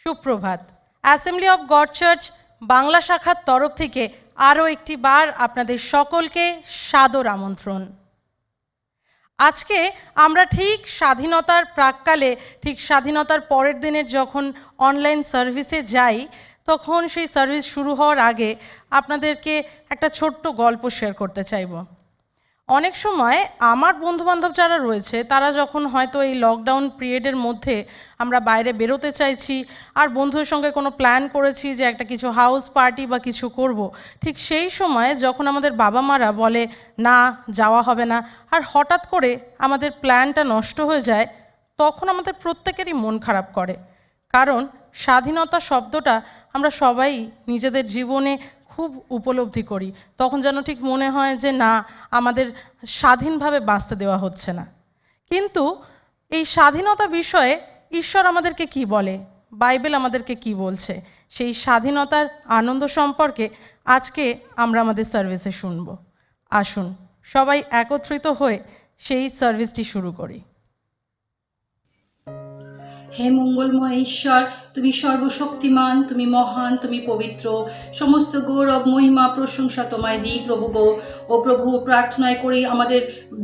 সুপ্রভাত। Assembly of god church Bangla শাখার তরফ থেকে আরও একটি বার আপনাদের সকলকে সাদর আমন্ত্রণ। আজকে আমরা ঠিক স্বাধীনতার প্রাক্কালে, ঠিক স্বাধীনতার পরের দিনের যখন অনলাইন সার্ভিসে যাই, তখন সেই সার্ভিস শুরু হওয়ার আগে আপনাদেরকে একটা ছোট্ট গল্প শেয়ার করতে চাইব। অনেক সময় আমার বন্ধুবান্ধব যারা রয়েছে তারা যখন হয়তো এই লকডাউন পিরিয়ডের মধ্যে আমরা বাইরে বেরোতে চাইছি আর বন্ধুদের সঙ্গে কোনো প্ল্যান করেছি যে একটা কিছু হাউস পার্টি বা কিছু করব, ঠিক সেই সময় যখন আমাদের বাবা মারা বলে না যাওয়া হবে না, আর হঠাৎ করে আমাদের প্ল্যানটা নষ্ট হয়ে যায়, তখন আমাদের প্রত্যেকেরই মন খারাপ করে। কারণ স্বাধীনতা শব্দটা আমরা সবাই নিজেদের জীবনে খুব উপলব্ধি করি। তখন যেন ঠিক মনে হয় যে না, আমাদের স্বাধীনভাবে বাঁচতে দেওয়া হচ্ছে না। কিন্তু এই স্বাধীনতা বিষয়ে ঈশ্বর আমাদেরকে কি বলে, বাইবেল আমাদেরকে কি বলছে, সেই স্বাধীনতার আনন্দ সম্পর্কে আজকে আমরা আমাদের সার্ভিসে শুনব। আসুন সবাই একত্রিত হয়ে সেই সার্ভিসটি শুরু করি। হে মঙ্গলময় ঈশ্বর, তুমি সর্বশক্তিমান, তুমি মহান, তুমি পবিত্র। সমস্ত গৌরব মহিমা প্রশংসা তোমায় দিই প্রভু গো। ও প্রভু, প্রার্থনায় করি আমাদের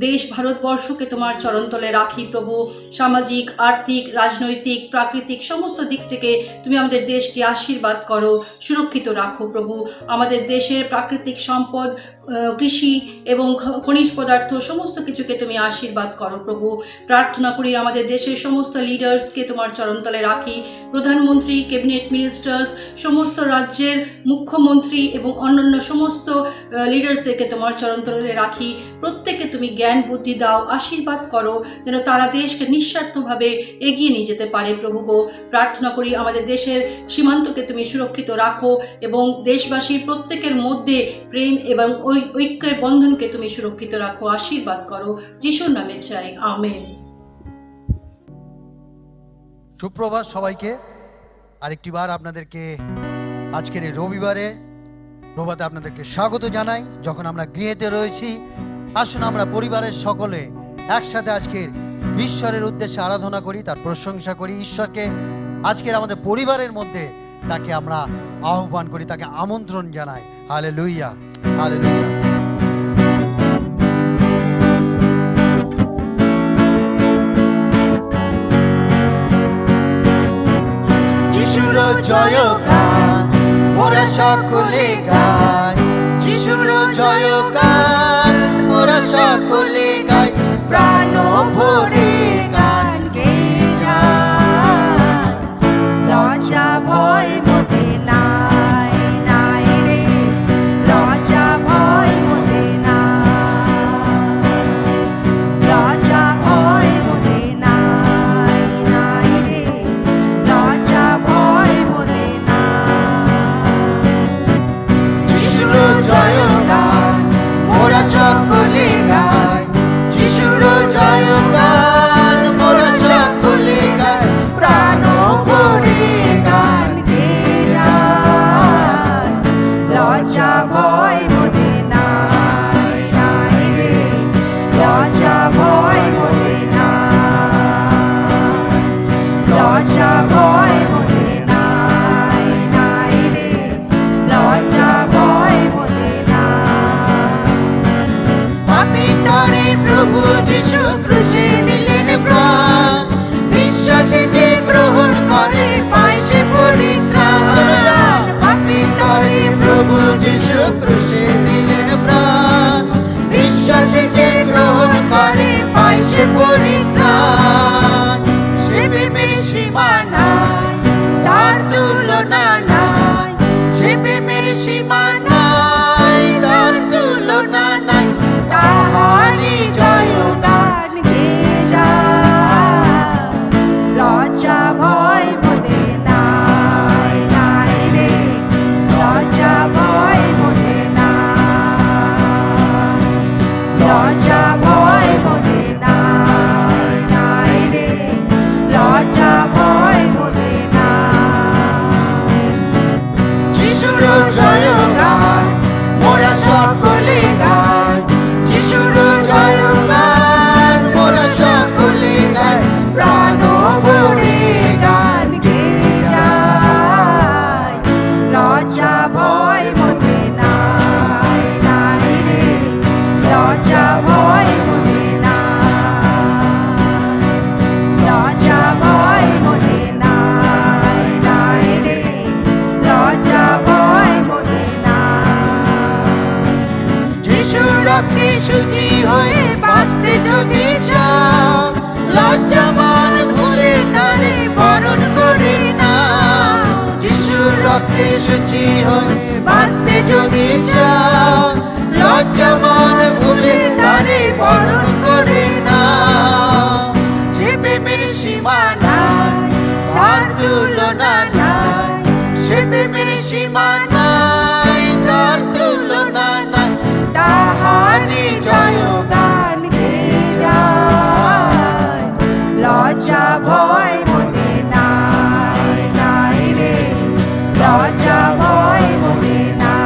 দেশ ভারতবর্ষকে তোমার চরণতলে রাখি প্রভু। সামাজিক, আর্থিক, রাজনৈতিক, প্রাকৃতিক সমস্ত দিক থেকে তুমি আমাদের দেশকে আশীর্বাদ করো, সুরক্ষিত রাখো প্রভু। আমাদের দেশের প্রাকৃতিক সম্পদ, কৃষি এবং খনিজ পদার্থ সমস্ত কিছুকে তুমি আশীর্বাদ করো প্রভু। প্রার্থনা করি আমাদের দেশের সমস্ত লিডার্সকে তোমার চরণতলে রাখি। প্রধানমন্ত্রী, ক্যাবিনেট মিনিস্টার্স, সমস্ত রাজ্যের মুখ্যমন্ত্রী এবং অন্যান্য সমস্ত লিডার্সদেরকে তোমার চরণতলে রাখি। প্রত্যেককে তুমি জ্ঞান বুদ্ধি দাও, আশীর্বাদ করো, যেন তারা দেশকে নিঃস্বার্থভাবে এগিয়ে নিয়ে যেতে পারে প্রভু গো। প্রার্থনা করি আমাদের দেশের সীমান্তকে তুমি সুরক্ষিত রাখো এবং দেশবাসীর প্রত্যেকের মধ্যে প্রেম এবং ঐক্যের বন্ধনকে তুমি সুরক্ষিত রাখো, আশীর্বাদ করো। যিশুর নামে চাই, আমেন। সুপ্রভাত সবাইকে। আরেকটি বার আপনাদেরকে আজকের এই রবিবারে প্রভাতে আপনাদেরকে স্বাগত জানাই। যখন আমরা গৃহেতে রয়েছি, আসুন আমরা পরিবারের সকলে একসাথে আজকের ঈশ্বরের উদ্দেশ্যে আরাধনা করি, তার প্রশংসা করি। ঈশ্বরকে আজকের আমাদের পরিবারের মধ্যে তাকে আমরা আহ্বান করি, তাকে আমন্ত্রণ জানাই। Hallelujah, hallelujah. যিশুর জয় গান মোরা সকলে গাই, যিশুর জয় গান মোরা সকলে গাই, প্রাণ ভরে গান গেয়ে যাই। লজ্জা ভয় মোদের নাই, নাই রে, লজ্জা ভয় মোদের নাই, লজ্জা ভয় মোদের নাই, নাই রে, লজ্জা ভয় মোদের নাই। যিশুর জয় গান মোরা সকলে গাই, যিশুর জয় গান মোরা সকলে গাই, প্রাণ ভরে গান গেয়ে যাই। লজ্জা ভয় মোদের নাই, নাই রে, লজ্জা ভয় মোদের নাই, লজ্জা ভয় মোদের নাই, নাই রে, লজ্জা ভয় মোদের নাই। পাপী তরে প্রভু যিশু ক্রুশে দিলেন প্রাণ, বিশ্বাসে যে গ্রহণ করে পায় সে পরিত্রাণ। পাপী তরে প্রভু যিশু ক্রুশে দিলেন প্রাণ, বিশ্বাসে যে গ্রহণ করে পায় সে পরিত্রাণ। সে প্রেমের সীমা নাই, তার তুলনা নাই, সে প্রেমের সীমা নাই, তার তুলনা নাই। তাহারি জয় গান গেয়ে যায়। লজ্জা ভয় মোদের নাই, নাই রে, লজ্জা ভয় মোদের নাই, লজ্জা ভয় মোদের নাই, নাই রে, লজ্জা ভয় মোদের নাই। যিশুর জয় গান রক্তে শুচি হয়ে বাঁচতে যদি চাও, লজ্জামান ভুলে তারে বরণ করে নাও। যিশুর রক্তে শুচি হয়ে বাঁচতে যদি চাও, লজ্জামান ভুলে তারে বরণ করে নাও। যে প্রেমের সীমা নাই তার তুলনা নাই, সে প্রেমের সীমা নাই তার তুলনা নাই। তাহারি জয়গান গেয়ে যায়, লজ্জা ভয় মনে নাই নাই রে, লজ্জা ভয় মনে নাই,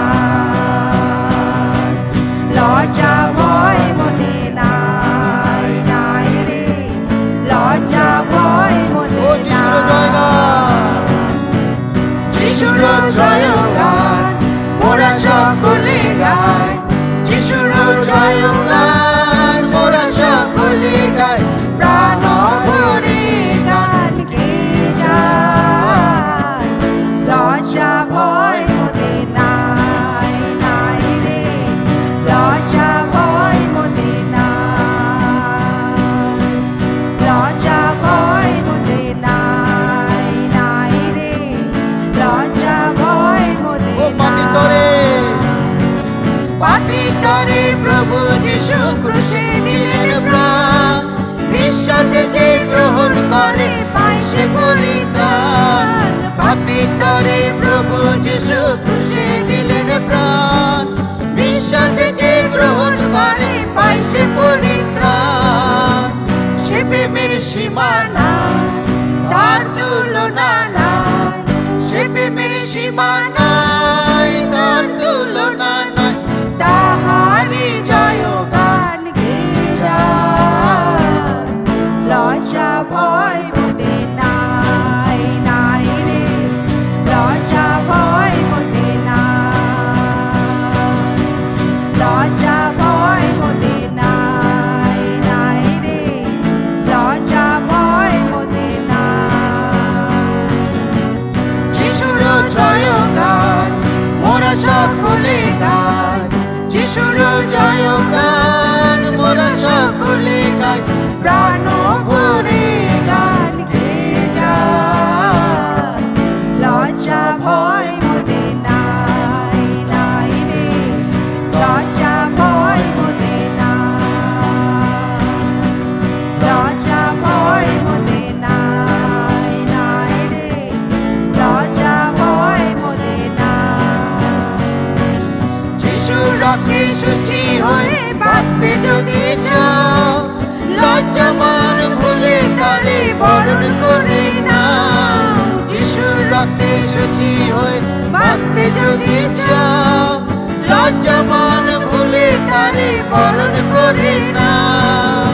লজ্জা ভয় মনে নাই নাই রে, লজ্জা ভয় মনে নাই। যিশুর জয়গান মোরা সকলে গাই, যিশুর জয়গান মোরা সকলে গাই। প্রাণ ভরে গান গেয়ে যায়, লজ্জা ভয় মনে নাই নাই রে, লজ্জা ভয় মনে নাই, লজ্জা ভয় মনে নাই নাই রে, লজ্জা ভয় মনে নাই। পাপী তরে প্রভু যিশু ক্রুশে দিলেন প্রাণ, বিশ্বাসে যে গ্রহণ করে পায় সে পরিত্রাণ। পাপী তরে প্রভু যিশু ক্রুশে দিলেন প্রাণ, বিশ্বাসে যে গ্রহণ করে পায় সে পরিত্রাণ। সে প্রেমের সীমা নাই তার তুলনা নাই, সে প্রেমের সীমা নাই তার তুলনা নাই। তাহারি জয়গান গেয়ে যায়, লজ্জা ভয় মনে নাই নাই রে, লজ্জা ভয় মনে নাই, লজ্জা ভয় মনে নাই নাই রে, লজ্জা ভয় মনে নাই। যিশুর জয়গান মোরা সকলে গাই, যিশুর জয়গান মোরা সকলে গাই। প্রাণ ভরে গান গেয়ে যায়, লজ্জা ভয় মনে নাই নাই রে, লজ্জা ভয় মনে নাই, লজ্জা ভয় মনে নাই নাই রে, লজ্জা ভয় মনে নাই। যিশুর রক্তে শুচি হয়ে বাঁচতে যদি চাও, লজ্জামান ভুলে তারে বরণ করে নাও। যিশুর রক্তে শুচি হয়ে বাঁচতে যদি চাও, লজ্জামান ভুলে তারে বরণ করে নাও।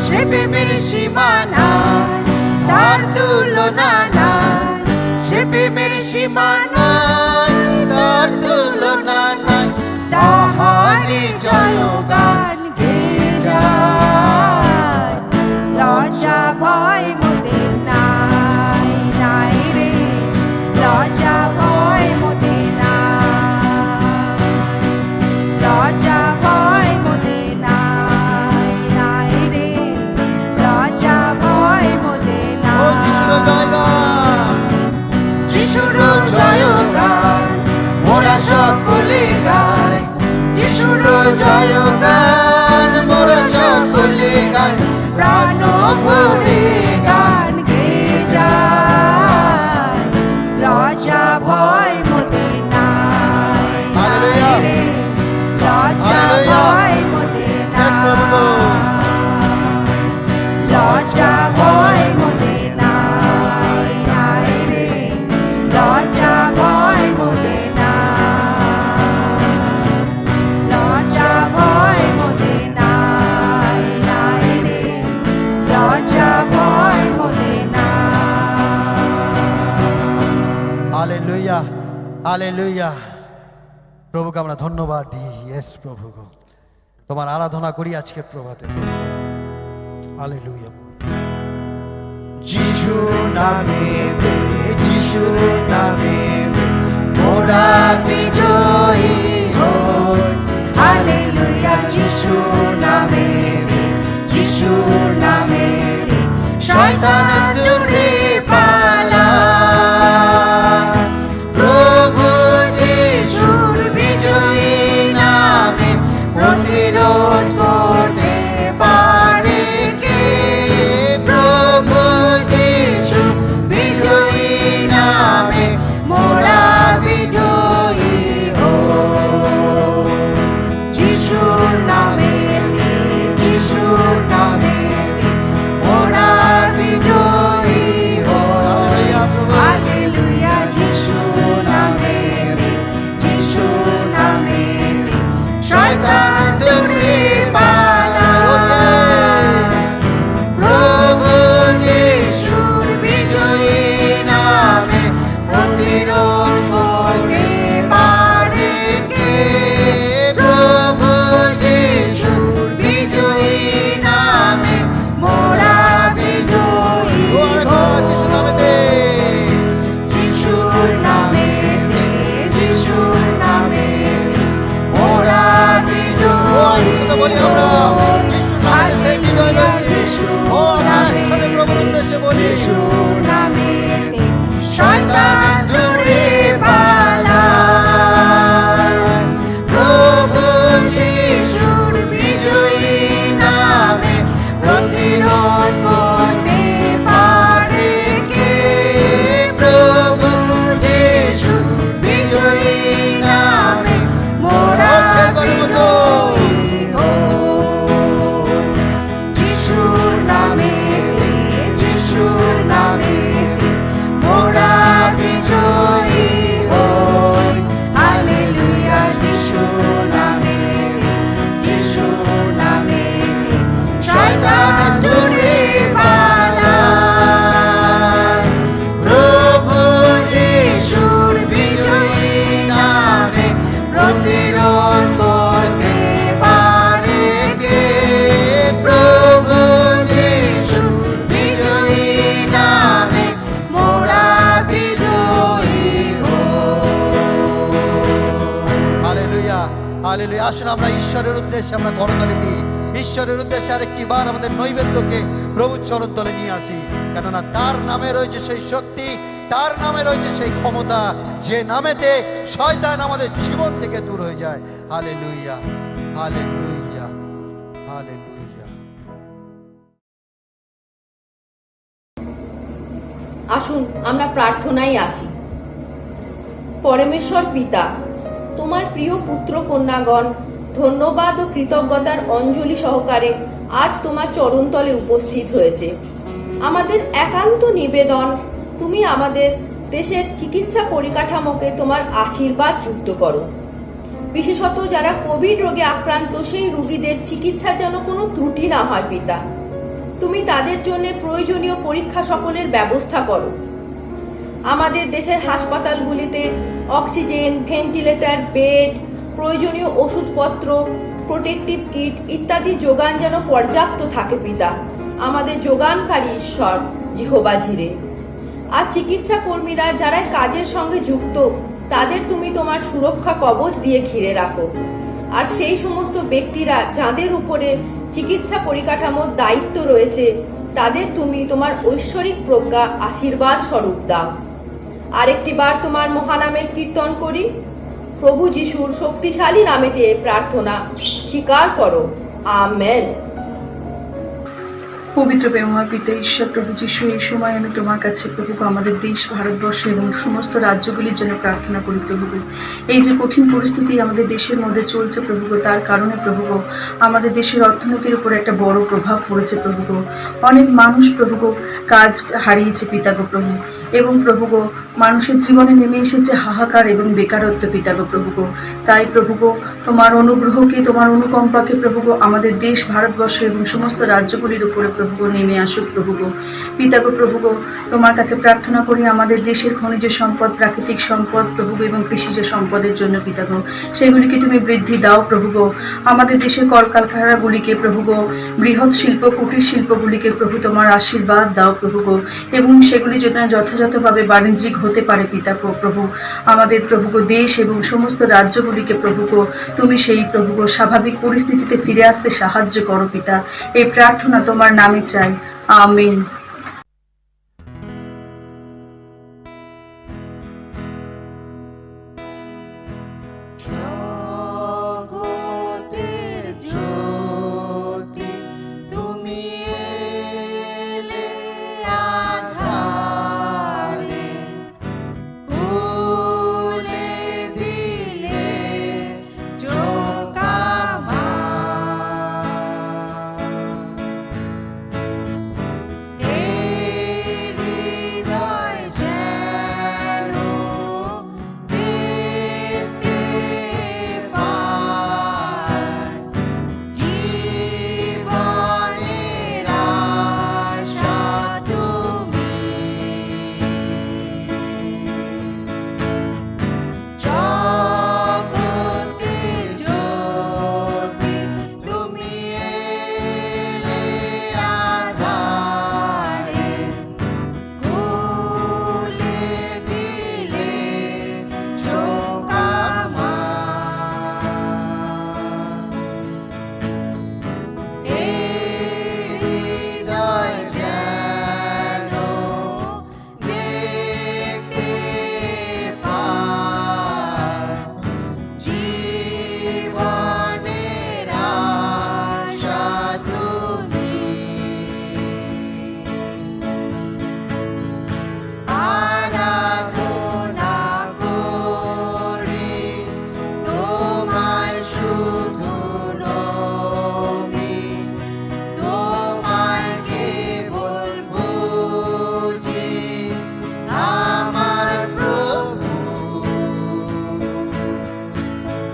সে প্রেমের সীমা নাই তার তুলনা নাই, সে প্রেমের সীমা নাই তার তুলনা নাই। তাহারি জয়গান গেয়ে যায়, লজ্জা ভয় মনে নাই নাই রে, লজ্জা ভয় মনে নাই, লজ্জা ভয় মনে নাই নাই রে, লজ্জা ভয় মনে নাই। যিশুর জয়গান মোরা সকলে গাই, যিশুর জয়গান মোরা সকলে গাই। প্রাণ ভরে গান গেয়ে যায়, লজ্জা ভয় মনে নাই নাই রে, লজ্জা ভয় মনে নাই, লজ্জা ভয় মনে নাই নাই রে, লজ্জা ভয় মনে নাই, লজ্জা ভয় মনে নাই নাই রে, লজ্জা ভয় মনে নাই। Hallelujah, hallelujah. প্রভুকে আমরা ধন্যবাদ দিই। ইয়েস প্রভু গো, তোমার আরাধনা করি আজকের প্রভাতে। হালেলুয়া। যিশুর নামে, যিশুর নামে মোরা বিজয়ী হই। হালেলুয়া। যিশু হালেলুয়া। আসুন আমরা ঈশ্বরের উদ্দেশ্যে আমরা করতালি দিই, ঈশ্বরের উদ্দেশ্যে আরেকটি বার আমাদের নৈবেদ্যকে প্রভুর চরণ তলে নিয়ে আসি। কেননা তার নামে রয়েছে সেই শক্তি, তার নামে রয়েছে সেই ক্ষমতা, যে নামেতে শয়তান আমাদের জীবন থেকে দূর হয়ে যায়। Hallelujah, hallelujah, hallelujah. আসুন আমরা প্রার্থনায় আসি। পরমেশ্বর পিতা, তোমার প্রিয় পুত্র কন্যাগণ ধন্যবাদ ও কৃতজ্ঞতার অঞ্জলি সহকারে আজ তোমার চরণতলে উপস্থিত হয়েছে। আমাদের একান্ত নিবেদন, তুমি আমাদের দেশের চিকিৎসা পরিকাঠামোকে তোমার আশীর্বাদ যুক্ত করো। বিশেষত যারা কোভিড রোগে আক্রান্ত, সেই রোগীদের চিকিৎসা যেন কোনো ত্রুটি না হয় পিতা। তুমি তাদের জন্য প্রয়োজনীয় পরীক্ষা সকলের ব্যবস্থা করো। আমাদের দেশের হাসপাতালগুলিতে অক্সিজেন, ভেন্টিলেটর, বেড, প্রয়োজনীয় ওষুধপত্র, প্রোটেক্টিভ কিট ইত্যাদি যোগান যেন পর্যাপ্ত থাকে পিতা। আমাদের যোগানকারী ঈশ্বর জিহোবা জিরে। আর চিকিৎসা কর্মীরা যারা কাজের সঙ্গে যুক্ত, তাদের তুমি তোমার সুরক্ষা কবচ দিয়ে ঘিরে রাখো। আর সেই সমস্ত ব্যক্তিরা যাদের উপরে চিকিৎসা পরিকাঠামোর দায়িত্ব রয়েছে, তাদের তুমি তোমার ঐশ্বরিক প্রজ্ঞা আশীর্বাদ স্বরূপ দাও। আরেকটি বার তোমার মহানামের কীর্তন করি। প্রভু যিশুর শক্তিশালী নামেতে প্রার্থনা স্বীকার করো, আমেন। পবিত্র প্রেমময় পিতা ঈশ্বর প্রভু যিশু, এই সময় আমি তোমার কাছে প্রভু আমাদের দেশ ভারতবর্ষ এবং সমস্ত রাজ্যগুলির জন্য প্রার্থনা করি প্রভু। এই যে কঠিন পরিস্থিতি আমাদের দেশের মধ্যে চলছে প্রভু, তার কারণে প্রভু আমাদের দেশের অর্থনীতির উপর একটা বড় প্রভাব পড়েছে প্রভু। অনেক মানুষ প্রভু কাজ হারিয়েছে পিতাগো প্রভু, এবং প্রভু মানুষের জীবনে নেমে এসেছে হাহাকার এবং বেকারত্ব পিতাগো প্রভু। তাই প্রভু তোমার অনুগ্রহকে, তোমার অনুকম্পাকে প্রভু আমাদের দেশ ভারতবর্ষ এবং সমস্ত রাজ্যগুলির উপরে প্রভু নেমে আসুক প্রভু। পিতাগো প্রভু তোমার কাছে প্রার্থনা করি আমাদের দেশের খনিজ সম্পদ, প্রাকৃতিক সম্পদ প্রভু এবং কৃষিজ সম্পদের জন্য পিতাগো, সেগুলিকে তুমি বৃদ্ধি দাও প্রভু। আমাদের দেশের কলকারখানাগুলিকে প্রভু, বৃহৎ শিল্প, কুটির শিল্পগুলিকে প্রভু তোমার আশীর্বাদ দাও প্রভু, এবং সেগুলি যেন যথাযথভাবে বাণিজ্যিক হতে পারে পিতাগো প্রভু। আমাদের প্রভু দেশ এবং সমস্ত রাজ্যগুলিকে প্রভু তুমি সেই প্রভু স্বাভাবিক পরিস্থিতিতে ফিরে আসতে সাহায্য করো পিতা। এই প্রার্থনা তোমার নামে চাই, আমিন।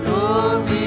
তুমি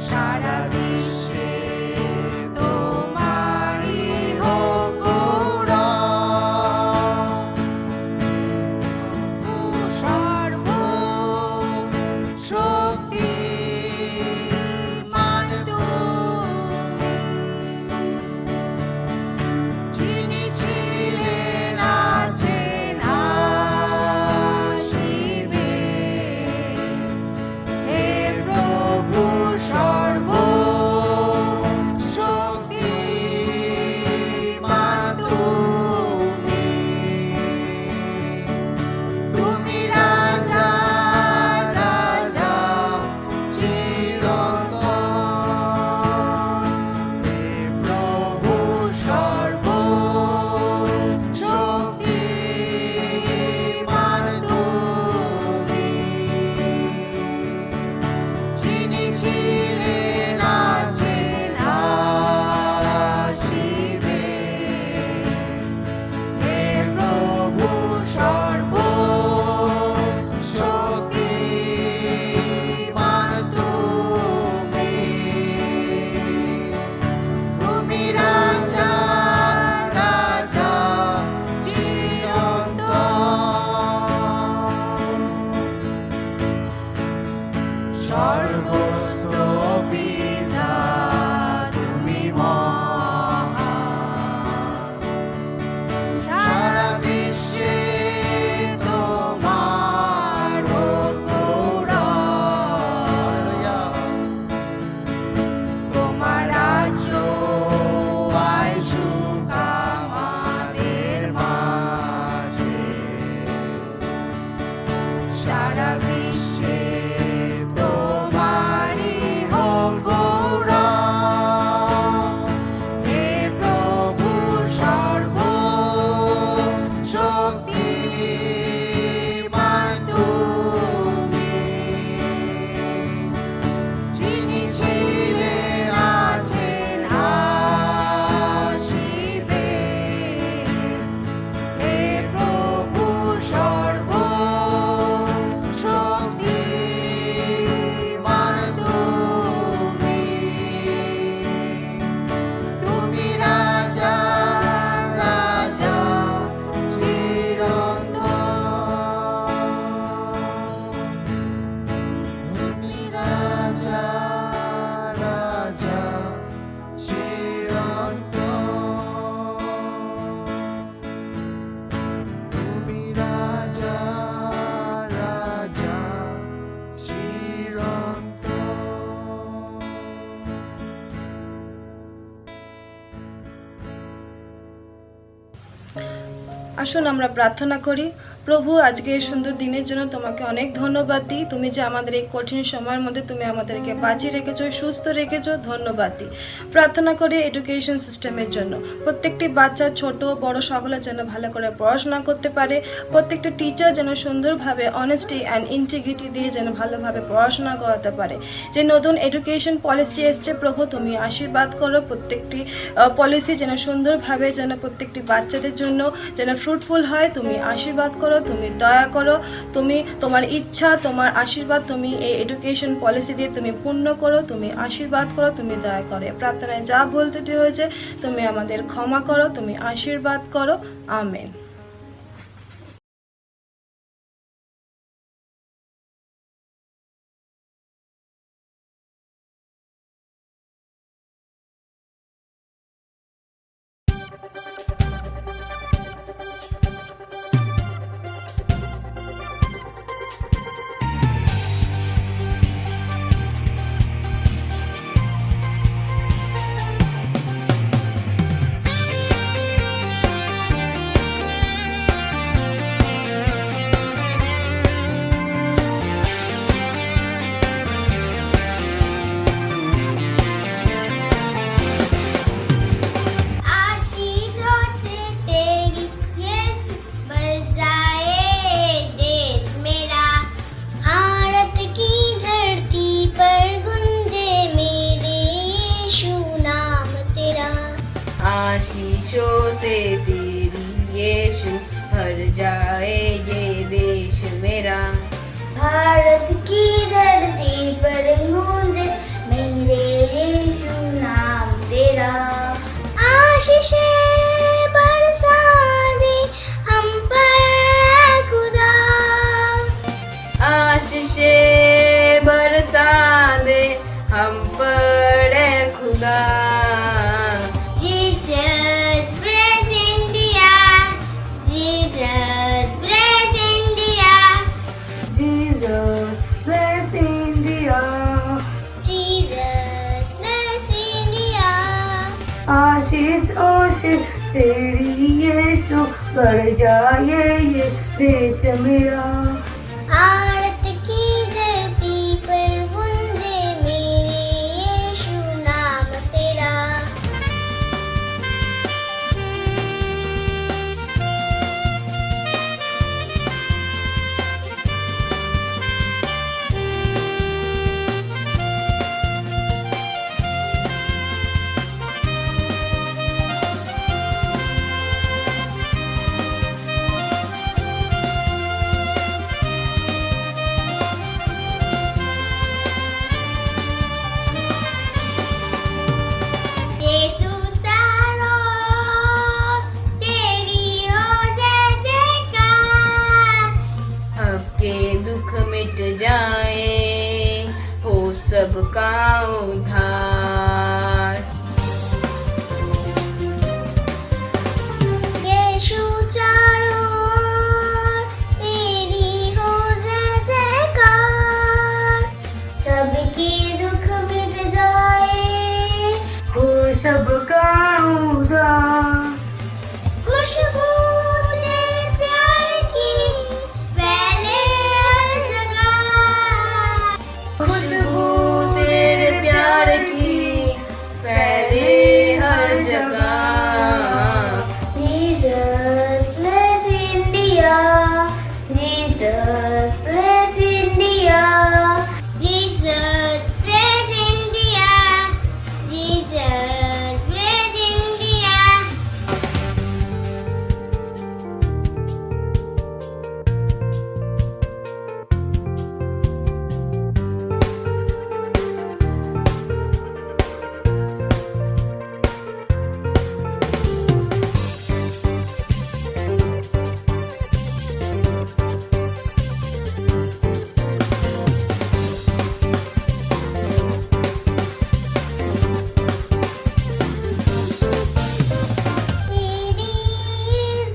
সারা বিশ্বে তোমারই হোক সর্ব শক্তিমান তুমি, যিনি ছিলেন আছেন আসিবেন। হে প্রভু সর্ব শক্তিমান তুমি, তুমি রাজা রাজা চিরন্তন। হে প্রভু সর্ব শক্তিমান তুমি, যিনি ছিলেন আছেন আসিবেন। হে প্রভু সর্ব শক্তিমান তুমি, তুমি রাজা রাজা চিরন্তন। স্বর্গস্থ পিতা তুমি মহান, সারা বিশ্বে তোমার গৌরব। তোমার রাজ্য আইসুক আমাদের মাঝে, সারা বিশ্বে তোমারই হোক গৌরব। হে প্রভু সর্ব শক্তিমান তুমি, যিনি ছিলেন আছেন আসিবেন। হে প্রভু সর্ব শক্তিমান তুমি, তুমি রাজা রাজা চিরন্তন। তুমি রাজা রাজা চিরন্তন। তুমি রাজা রাজা চিরন্তন। আসুন আমরা প্রার্থনা করি। প্রভু, আজকে এই সুন্দর দিনের জন্য তোমাকে অনেক ধন্যবাদ দিই। তুমি যে আমাদের এই কঠিন সময়ের মধ্যে তুমি আমাদেরকে বাঁচিয়ে রেখেছো, সুস্থ রেখেছো, ধন্যবাদ দিই। প্রার্থনা করি এডুকেশন সিস্টেমের জন্য, প্রত্যেকটি বাচ্চা ছোট বড় সকলে যেন ভালো করে পড়াশোনা করতে পারে, প্রত্যেকটা টিচার যেন সুন্দরভাবে অনেস্টি অ্যান্ড ইন্টিগ্রিটি দিয়ে যেন ভালোভাবে পড়াশোনা করাতে পারে। যে নতুন এডুকেশন পলিসি এসছে প্রভু, তুমি আশীর্বাদ করো, প্রত্যেকটি পলিসি যেন সুন্দরভাবে যেন প্রত্যেকটি বাচ্চাদের জন্য যেন ফ্রুটফুল হয়। তুমি আশীর্বাদ করো, তুমি দয়া করো, তুমি তোমার ইচ্ছা তোমার আশীর্বাদ তুমি এই এডুকেশন পলিসি দিয়ে তুমি পূর্ণ করো, তুমি আশীর্বাদ করো, তুমি দয়া করো। প্রার্থনায় যা ভুল ত্রুটি হয়েছে তুমি আমাদের ক্ষমা করো, তুমি আশীর্বাদ করো। আমেন। आशीषों से तेरी यीशु भर जाए ये देश मेरा। भारत की धरती पर गूंजे मेरे हम पर है खुदा। Jesus bless India. Jesus bless India. Jesus bless India. Jesus bless India. आशीष ओशीष तेरी यीशु बढ़ जाए ये देश मेरा। भारत की धरती पर गूंजे मेरे यीशु नाम तेरा। यीशु चारो तेरी हो जय जयकार। अब के दुख मिट जाए हो सबका उद्धार। यीशु चारों ओर तेरी हो जय जयकार। सबके दुख मिट जाए हो सबका उद्धार। खुशबू तेरे प्यार की फैले हर जगह। खुशबू तेरे प्यार की फैले हर जगह। Jesus bless India. Jesus bless India. Jesus bless India. Jesus bless India. तेरी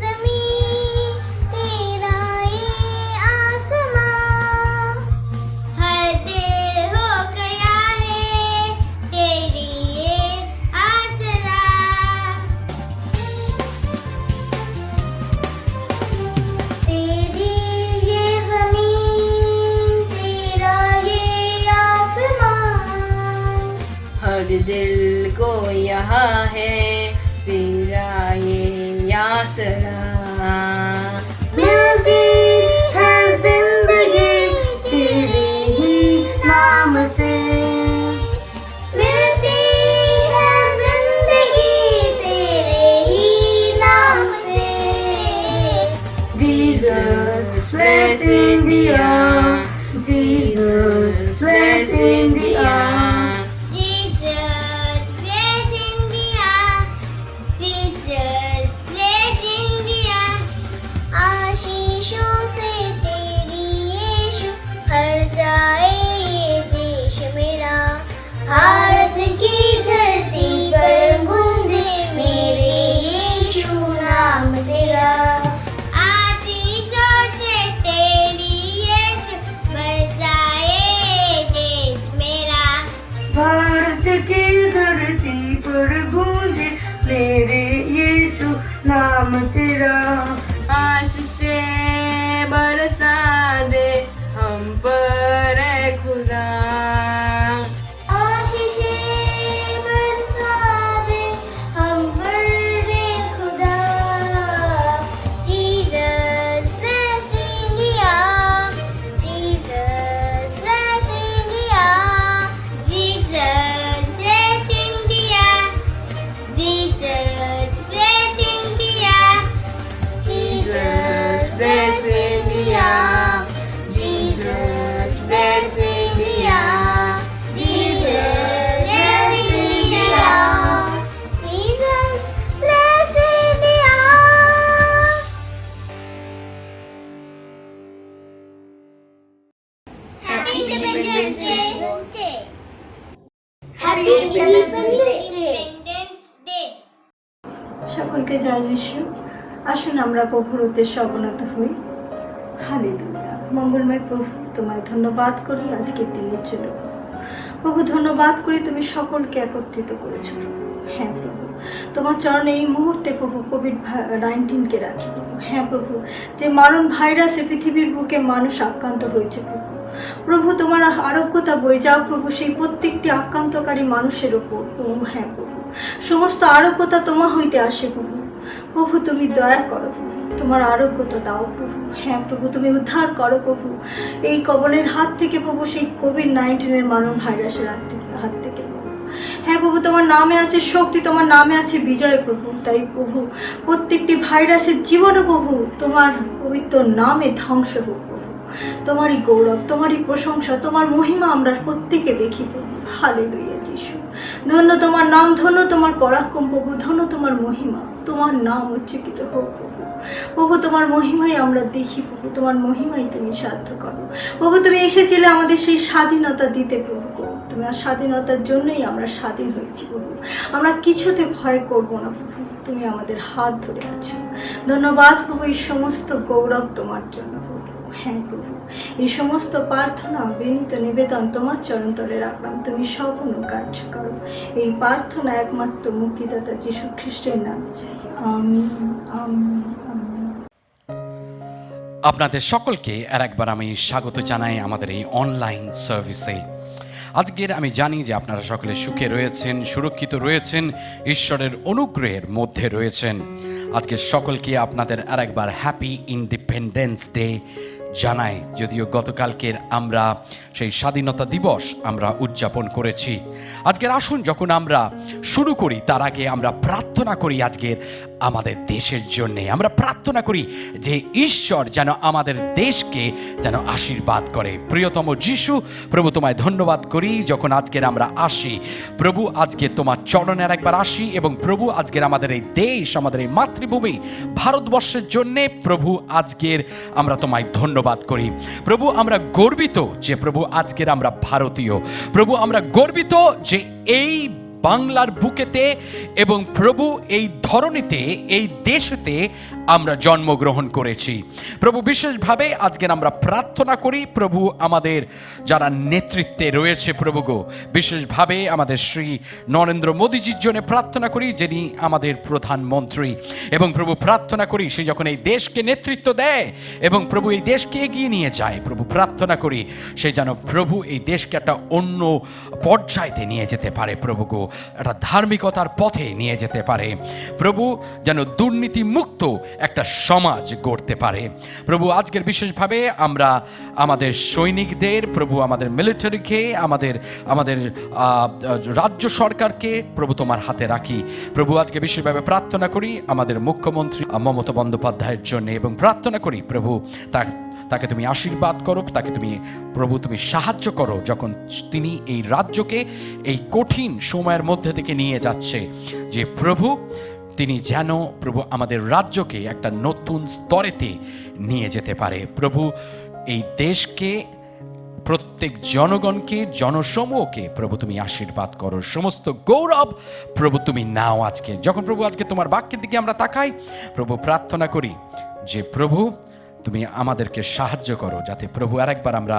ज़मीं तेरा ये आसमां, हर दिल हो गया है तेरी ये आसरा। तेरी ये ज़मीं तेरा ये आसमां, हर दिल को यहाँ है तेरा ये आसरा। मिलती है जिंदगी तेरे ही नाम से। मिलती है जिंदगी तेरे ही नाम से। Jesus bless India. Jesus bless India. Jesus bless India. Jesus bless India. आशीषों से तेरी यीशु भर जाए ये देश मेरा। भारत की धरती पर गूंजे मेरे यीशु नाम तेरा। आशीषों से तेरी यीशु भर जाए ये देश मेरा। भारत की धरती पर गूंजे मेरे यीशु नाम तेरा। आशीषें बरसा दे हम पर है खुदा। आशीषें बरसा दे हम पर रे खुदा। Jesus bless India. Jesus bless India. Jesus bless India. Jesus bless India. Independence Day. সকলকে জয় যিশু। আসুন আমরা প্রভুর উদ্দেশ্যে অবনত হই। হালেলুয়া। মঙ্গলময় প্রভু, তোমায় ধন্যবাদ করি আজকের দিনের জন্য। প্রভু, ধন্যবাদ করি তুমি সকলকে একত্রিত করেছো। হ্যাঁ প্রভু, তোমার চরণে এই মুহূর্তে প্রভু কোভিড-19কে রাখি প্রভু। হ্যাঁ প্রভু, যে মারণ ভাইরাসে পৃথিবীর বুকে মানুষ আক্রান্ত হয়েছে প্রভু। প্রভু, তোমার আরোগ্যতা বয়ে যাও প্রভু সেই প্রত্যেকটি আক্রান্তকারী মানুষের ওপর প্রভু। হ্যাঁ প্রভু, সমস্ত আরোগ্যতা তোমার হইতে আসে প্রভু। প্রভু, তুমি দয়া করো প্রভু, তোমার আরোগ্যতা দাও প্রভু। হ্যাঁ প্রভু, তুমি উদ্ধার করো প্রভু এই কবলের হাত থেকে প্রভু, সেই কোভিড-19 মারণ ভাইরাসের হাত থেকে প্রভু। হ্যাঁ প্রভু, তোমার নামে আছে শক্তি, তোমার নামে আছে বিজয় প্রভু। তাই প্রভু, প্রত্যেকটি ভাইরাসের জীবনে প্রভু তোমার পবিত্র নামে ধ্বংস হোক প্রভু। তোমারই গৌরব, তোমারই প্রশংসা, তোমার মহিমা আমরা প্রত্যেকে দেখি প্রভু। হালেলুয়া যিশু, ধন্য তোমার নাম, ধন্য তোমার পরাক্রম প্রভু, ধন্য তোমার মহিমা, তোমার নাম উচ্চকিত হোক প্রভু। প্রভু, তোমার মহিমাই আমরা দেখি প্রভু, তোমার মহিমাই তুমি সাধ্য করো প্রভু। তুমি এসেছিলে আমাদের সেই স্বাধীনতা দিতে প্রভু। তোমার স্বাধীনতার জন্যই আমরা স্বাধীন হয়েছি প্রভু। আমরা কিছুতে ভয় করব না প্রভু, তুমি আমাদের হাত ধরে আছো। ধন্যবাদ প্রভু, এই সমস্ত গৌরব তোমার জন্য প্রভু। হ্যাঁ প্রভু, এই সমস্ত প্রার্থনা বিনীত নিবেদন তোমার চরণতলে রাখলাম, তুমি সম্পূর্ণ কার্য করো। এই প্রার্থনা একমাত্র মুক্তিদাতা যীশু খ্রিস্টের নামে চাই। আমিন, আমিন, আমিন। আপনাদের সকলকে আর একবার আমি স্বাগত জানাই আমাদের এই অনলাইন সার্ভিসে। আজকের আমি জানি যে আপনারা সকলে সুখে রয়েছেন, সুরক্ষিত রয়েছেন, ঈশ্বরের অনুগ্রহের মধ্যে রয়েছেন। আজকে সকলকে আপনাদের আর একবার হ্যাপি ইন্ডিপেন্ডেন্স ডে জানাই। যদিও গতকালকের আমরা সেই স্বাধীনতা দিবস আমরা উদযাপন করেছি। আজকের আসুন যখন আমরা শুরু করি তার আগে আমরা প্রার্থনা করি আজকের আমাদের দেশের জন্যে। আমরা প্রার্থনা করি যে ঈশ্বর যেন আমাদের দেশকে যেন আশীর্বাদ করে। প্রিয়তম যিশু, প্রভু তোমায় ধন্যবাদ করি যখন আজকের আমরা আসি প্রভু, আজকে তোমার চরণে একবার আসি এবং প্রভু আজকের আমাদের এই দেশ, আমাদের এই মাতৃভূমি ভারতবর্ষের জন্যে প্রভু আজকের আমরা তোমায় ধন্যবাদ করি। প্রভু, আমরা গর্বিত যে প্রভু আজকের আমরা ভারতীয়। প্রভু, আমরা গর্বিত যে এই বাংলার বুকেতে এবং প্রভু এই ধরনীতে, এই দেশেতে আমরা জন্মগ্রহণ করেছি। প্রভু, বিশেষভাবে আজকের আমরা প্রার্থনা করি প্রভু আমাদের যারা নেতৃত্বে রয়েছে প্রভু গো, বিশেষভাবে আমাদের শ্রী নরেন্দ্র মোদীজির জন্য প্রার্থনা করি, যিনি আমাদের প্রধানমন্ত্রী। এবং প্রভু প্রার্থনা করি সে যখন এই দেশকে নেতৃত্ব দেয় এবং প্রভু এই দেশকে এগিয়ে নিয়ে যায়, প্রভু প্রার্থনা করি সে যেন প্রভু এই দেশকে একটা অন্য পর্যায়ে নিয়ে যেতে পারে প্রভু গো, একটা ধার্মিকতার পথে নিয়ে যেতে পারে প্রভু, যেন দুর্নীতি মুক্ত একটা সমাজ গড়তে পারে প্রভু। আজকের বিশেষভাবে আমরা আমাদের সৈনিকদের প্রভু, আমাদের মিলিটারিকে, আমাদের রাজ্য সরকারকে প্রভু তোমার হাতে রাখি প্রভু। আজকে বিশেষভাবে প্রার্থনা করি আমাদের মুখ্যমন্ত্রী মমতা বন্দ্যোপাধ্যায়ের জন্য এবং প্রার্থনা করি প্রভু তাকে তুমি আশীর্বাদ করো, তাকে তুমি প্রভু তুমি সাহায্য করো যখন তিনি এই রাজ্যকে এই কঠিন সময়ের মধ্যে থেকে নিয়ে যাচ্ছে, যে প্রভু তিনি যেন প্রভু আমাদের রাজ্যকে একটা নতুন স্তরেতে নিয়ে যেতে পারে প্রভু। এই দেশকে, প্রত্যেক জনগণকে, জনসমূহকে প্রভু তুমি আশীর্বাদ করো। সমস্ত গৌরব প্রভু তুমি নাও আজকে। যখন প্রভু আজকে তোমার বাক্যের দিকে আমরা তাকাই প্রভু, প্রার্থনা করি যে প্রভু তুমি আমাদেরকে সাহায্য করো যাতে প্রভু আরেকবার আমরা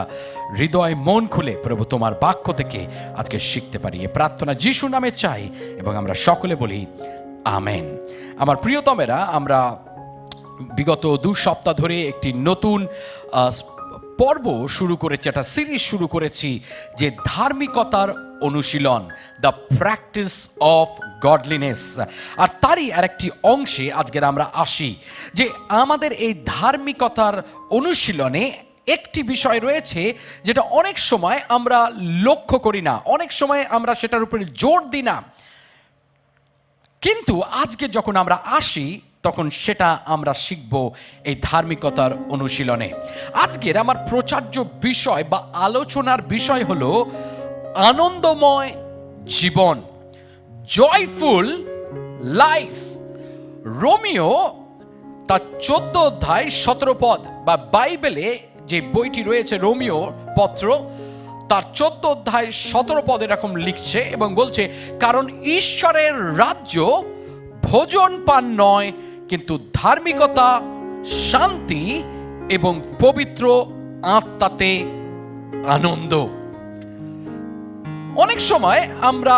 হৃদয় মন খুলে প্রভু তোমার বাক্য থেকে আজকে শিখতে পারি। এ প্রার্থনা যিশু নামে চাই এবং আমরা সকলে বলি আমেন। আমার প্রিয়তমেরা, আমরা বিগত 2 সপ্তাহ ধরে একটি নতুন পর্ব শুরু করেছি, একটা সিরিজ শুরু করেছি যে ধার্মিকতার অনুশীলন, দ্য প্র্যাকটিস অফ গডলিনেস। আর তারই আরেকটি অংশে আজকের আমরা আসি যে আমাদের এই ধার্মিকতার অনুশীলনে একটি বিষয় রয়েছে যেটা অনেক সময় আমরা লক্ষ্য করি না, অনেক সময় আমরা সেটার উপরে জোর দিই না, কিন্তু আজকে যখন আমরা আসি তখন সেটা আমরা শিখব এই ধার্মিকতার অনুশীলনে। আজকের আমার প্রচার্য বিষয় বা আলোচনার বিষয় হলো আনন্দময় জীবন, জয়ফুল লাইফ। রোমিও তার 14 অধ্যায় 17 পদ বা বাইবেলে যে বইটি রয়েছে রোমিও পত্র, তার 14 অধ্যায় 17 পদ এরকম লিখছে এবং বলছে, কারণ ঈশ্বরের রাজ্য ভোজন পান নয়, কিন্তু ধার্মিকতা, শান্তি এবং পবিত্র আত্মাতে আনন্দ। অনেক সময় আমরা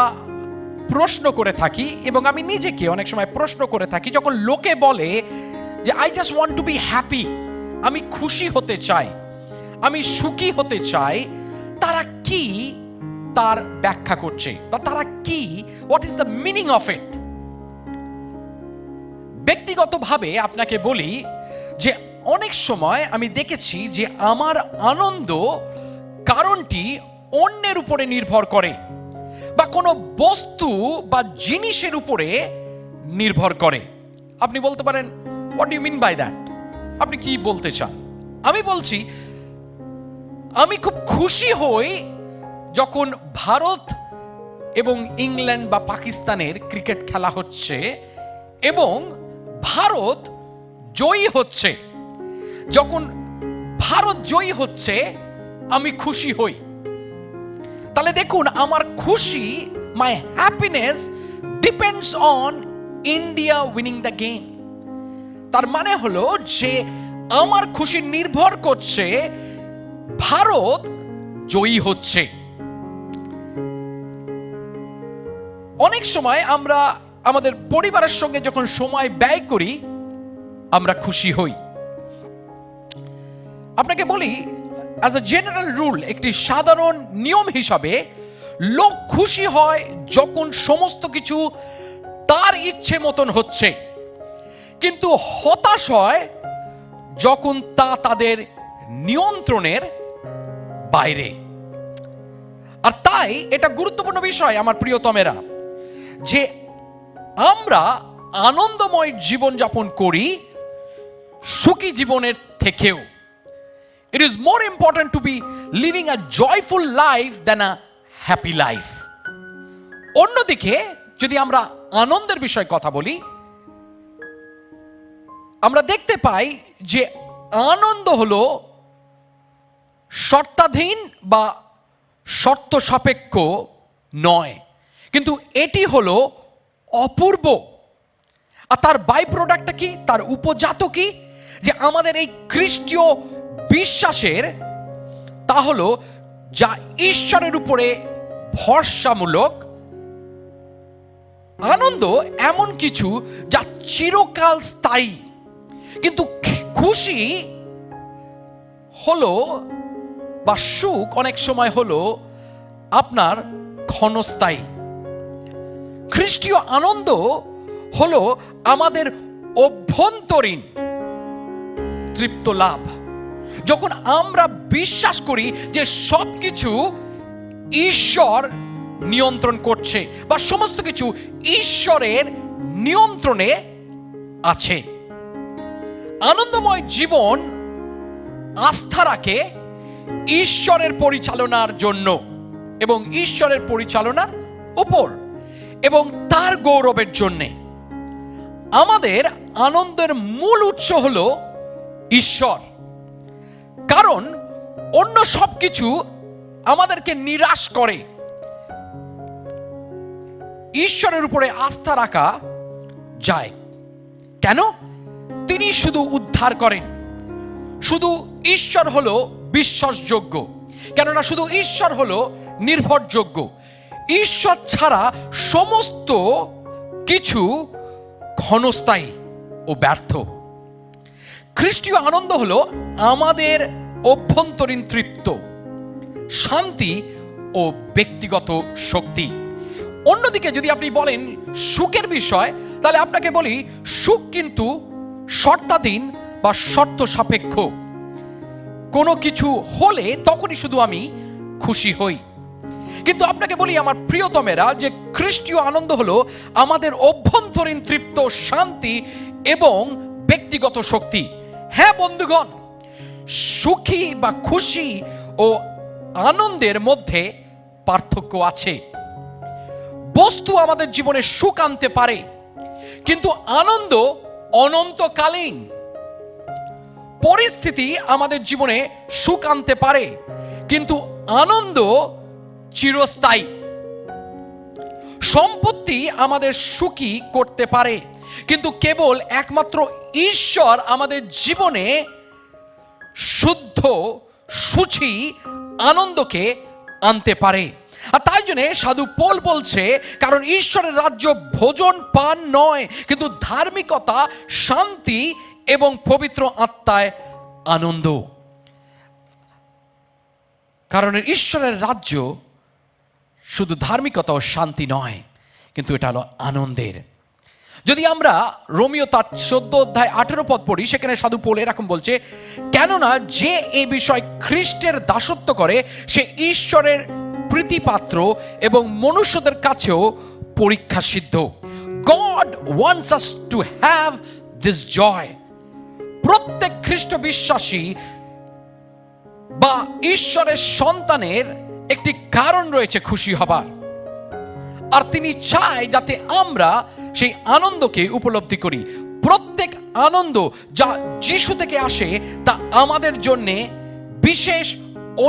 প্রশ্ন করে থাকি, এবং আমি নিজেকে অনেক সময় প্রশ্ন করে থাকি, যখন লোকে বলে যে I just want to be happy, আমি খুশি হতে চাই, আমি সুখী হতে চাই, তারা কি তার ব্যাখ্যা করছে, বা তারা কি, what is the meaning of it? ব্যক্তিগতভাবে আপনাকে বলি যে অনেক সময় আমি দেখেছি যে আমার আনন্দ কারণটি অন্যের উপরে নির্ভর করে, বা কোনো বস্তু বা জিনিসের উপরে নির্ভর করে। আপনি বলতে পারেন, what do you mean by that? আপনি কি বলতে চান? আমি বলছি, আমি খুব খুশি হই যখন ভারত এবং ইংল্যান্ড বা পাকিস্তানের ক্রিকেট খেলা হচ্ছে এবং ভারত জয়ী হচ্ছে। যখন ভারত জয়ী হচ্ছে আমি খুশি হই। তাহলে দেখুন, আমার খুশি, my happiness depends on India winning the game. তার মানে হলো যে আমার খুশি নির্ভর করছে ভারত জয়ী হচ্ছে। অনেক সময় আমরা আমাদের পরিবারের সঙ্গে যখন সময় ব্যয় করি আমরা খুশি হই। আপনাকে বলি, অ্যাজ আ জেনারেল রুল, একটি সাধারণ নিয়ম হিসাবে, লোক খুশি হয় যখন সমস্ত কিছু তার ইচ্ছে মতন হচ্ছে, কিন্তু হতাশ হয় যখন তা তাদের নিয়ন্ত্রণের বাইরে। আর তাই এটা গুরুত্বপূর্ণ বিষয় আমার প্রিয়তমেরা, যে আমরা আনন্দময় জীবন যাপন করি সুখী জীবনের থেকেও। It is more important to be living a joyful life than a happy life. অন্যদিকে যদি আমরা আনন্দের বিষয়ে কথা বলি, আমরা দেখতে পাই যে আনন্দ হলো শর্তাধীন বা শর্ত সাপেক্ষ নয়, কিন্তু এটি হলো অপূর্ব। আর তার বাই প্রোডাক্টটা কি, তার উপজাত কি, যে আমাদের এই খ্রিস্টীয় বিশ্বাসের, তা হলো যা ঈশ্বরের উপরে ভরসামূলক। আনন্দ এমন কিছু যা চিরকাল স্থায়ী, কিন্তু খুশি হলো বা সুখ অনেক সময় হলো আপনার ক্ষণস্থায়ী। খ্রিস্টীয় আনন্দ হলো আমাদের অভ্যন্তরীণ তৃপ্ত লাভ, যখন আমরা বিশ্বাস করি যে সবকিছু ঈশ্বর নিয়ন্ত্রণ করছে বা সমস্ত কিছু ঈশ্বরের নিয়ন্ত্রণে আছে। আনন্দময় জীবন আস্থা রাখে ঈশ্বরের পরিচালনার জন্য এবং ঈশ্বরের পরিচালনার উপর এবং তার গৌরবের জন্যে। আমাদের আনন্দের মূল উৎস হলো ঈশ্বর, কারণ অন্য সবকিছু আমাদেরকে নিরাশ করে। ঈশ্বরের উপরে আস্থা রাখা যায় কেন? তিনি শুধু উদ্ধার করেন, শুধু ঈশ্বর হলো বিশ্বাসযোগ্য, কেননা শুধু ঈশ্বর হলো নির্ভরযোগ্য। ঈশ্বর ছাড়া সমস্ত কিছু ক্ষণস্থায়ী ও ব্যর্থ। খ্রিস্টীয় আনন্দ হলো আমাদের অভ্যন্তরীণ তৃপ্ত, শান্তি ও ব্যক্তিগত শক্তি। অন্যদিকে যদি আপনি বলেন সুখের বিষয়, তাহলে আপনাকে বলি সুখ কিন্তু শর্তাধীন বা শর্ত সাপেক্ষ। কোনো কিছু হলে তখনই শুধু আমি খুশি হই। কিন্তু আপনাকে বলি আমার প্রিয়তমেরা, যে খ্রিস্টীয় আনন্দ হলো আমাদের অভ্যন্তরীণ তৃপ্ত, শান্তি এবং ব্যক্তিগত শক্তি। হ্যাঁ বন্ধুগণ, সুখী বা খুশি ও আনন্দের মধ্যে পার্থক্য আছে। বস্তু আমাদের জীবনে সুখ আনতে পারে, কিন্তু আনন্দ অনন্তকালীন। পরিস্থিতি আমাদের জীবনে সুখ আনতে পারে, কিন্তু আনন্দ চিরস্থায়ী। সম্পত্তি আমাদের সুখী করতে পারে, কিন্তু কেবল একমাত্র ঈশ্বর আমাদের জীবনে শুদ্ধ সুচি আনন্দকে আনতে পারে। আর তাই জন্য সাধু পৌল বলছে, কারণ ঈশ্বরের রাজ্য ভোজন পান নয়, কিন্তু ধার্মিকতা, শান্তি এবং পবিত্র আত্মায় আনন্দ। কারণ ঈশ্বরের রাজ্য শুধু ধার্মিকতা ও শান্তি নয়, কিন্তু এটা হলো আনন্দের। যদি আমরা রোমিও তার 14 অধ্যায় 18 পদ পড়ি, সেখানে সাধু পৌল এরকম বলছে, কেননা যে এই বিষয় খ্রিস্টের দাসত্ব করে সে ঈশ্বরের প্রীতিপাত্র এবং মনুষ্যদের কাছেও পরীক্ষা সিদ্ধ। God wants us to have this joy. প্রত্যেক খ্রিস্ট বিশ্বাসী বা ঈশ্বরের সন্তানের একটি কারণ রয়েছে খুশি হবার, আর তিনি চায় যাতে আমরা সেই আনন্দকে উপলব্ধি করি। প্রত্যেক আনন্দ যা যিশু থেকে আসে তা আমাদের জন্য বিশেষ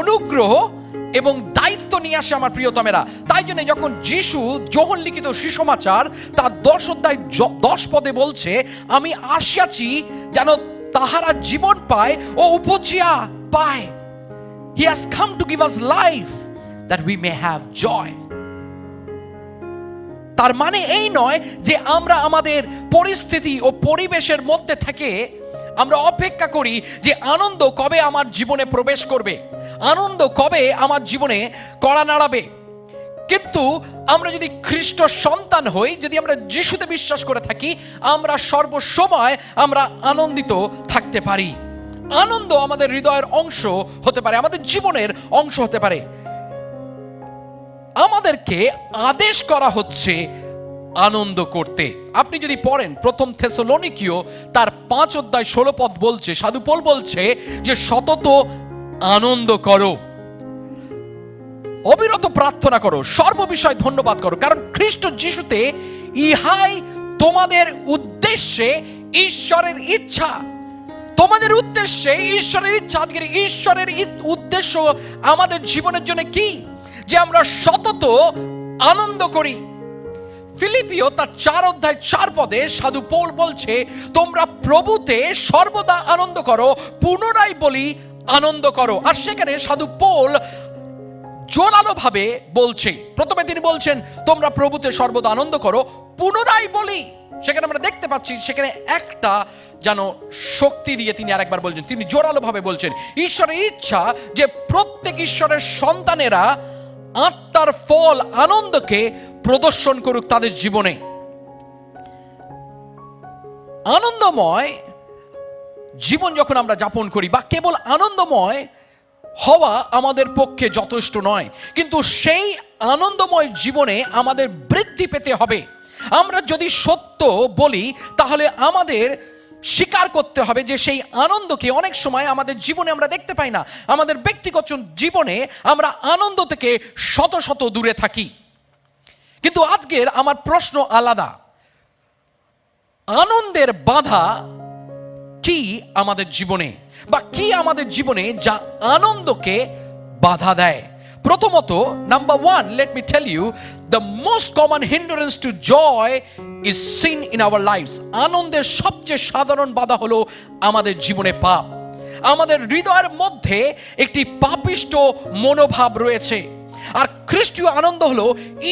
অনুগ্রহ এবং দায়িত্ব নিয়ে আসে আমার প্রিয়তমেরা। তাই জন্য যখন যিশু যোহন লিখিত সুসমাচার তার 10 অধ্যায় 10 পদে বলছে, আমি আসিয়াছি যেন তাহারা জীবন পায় ও উপজিয়া পায়। He has come to give us life that we may have joy. তার মানে এই নয় যে আমরা আমাদের পরিস্থিতি ও পরিবেশের মধ্যে থেকে আমরা অপেক্ষা করি যে আনন্দ কবে আমার জীবনে প্রবেশ করবে, আনন্দ কবে আমার জীবনে কড়া নাড়াবে। কিন্তু আমরা যদি খ্রিস্ট সন্তান হই, যদি আমরা যিশুতে বিশ্বাস করে থাকি, আমরা সর্বসময় আমরা আনন্দিত থাকতে পারি। আনন্দ আমাদের হৃদয়ের অংশ হতে পারে, আমাদের জীবনের অংশ হতে পারে। আমাদেরকে আদেশ করা হচ্ছে আনন্দ করতে। আপনি যদি পড়েন প্রথম থেসলোনিকীয় তার 5 অধ্যায় 16 পদ বলছে, সাধু পৌল বলছে যে সতত আনন্দ করো, অবিরত প্রার্থনা করো, সর্ববিষয় ধন্যবাদ করো, কারণ খ্রিস্ট যিশুতে ইহাই তোমাদের উদ্দেশ্যে ঈশ্বরের ইচ্ছা। তোমাদের উদ্দেশ্যে ঈশ্বরের ইচ্ছা। আজকের ঈশ্বরের উদ্দেশ্য আমাদের জীবনের জন্য কি? যে আমরা সতত আনন্দ করি। ফিলিপিও তার 4 অধ্যায় 4 পদে সাধু পৌল বলছে, তোমরা প্রভুতে সর্বদা আনন্দ করো, পুনরায় বলি আনন্দ করো। আর সেখানে সাধু পৌল জোরালো ভাবে বলছে, প্রথমে তিনি বলছেন তোমরা প্রভুতে সর্বদা আনন্দ করো, পুনরায় বলি। সেখানে আমরা দেখতে পাচ্ছি সেখানে একটা যেন শক্তি দিয়ে তিনি আরেকবার বলছেন, তিনি জোরালো ভাবে বলছেন ঈশ্বরের ইচ্ছা যে প্রত্যেক ঈশ্বরের সন্তানেরা আত্মার ফল আনন্দকে প্রদর্শন করুক তাদের জীবনে। আনন্দময় জীবন যখন আমরা যাপন করি, বা কেবল আনন্দময় হওয়া আমাদের পক্ষে যথেষ্ট নয়, কিন্তু সেই আনন্দময় জীবনে আমাদের বৃদ্ধি পেতে হবে। আমরা যদি সত্য বলি তাহলে আমাদের স্বীকার করতে হবে যে সেই আনন্দকে অনেক সময় আমাদের জীবনে আমরা দেখতে পাই না। আমাদের ব্যক্তিগত জীবনে আমরা আনন্দ থেকে শত শত দূরে থাকি। কিন্তু আজকের আমার প্রশ্ন আলাদা, আনন্দের বাধা কি আমাদের জীবনে, বা কি আমাদের জীবনে যা আনন্দকে বাধা দেয়? প্রথমত, number 1, let me tell you, the most common hindrance to joy is sin in our lives. আনন্দের সবচেয়ে সাধারণ বাধা হলো আমাদের জীবনে পাপ। আমাদের হৃদয়ের মধ্যে একটি পাপিষ্ট মনোভাব রয়েছে। আর খ্রিস্টীয় আনন্দ হলো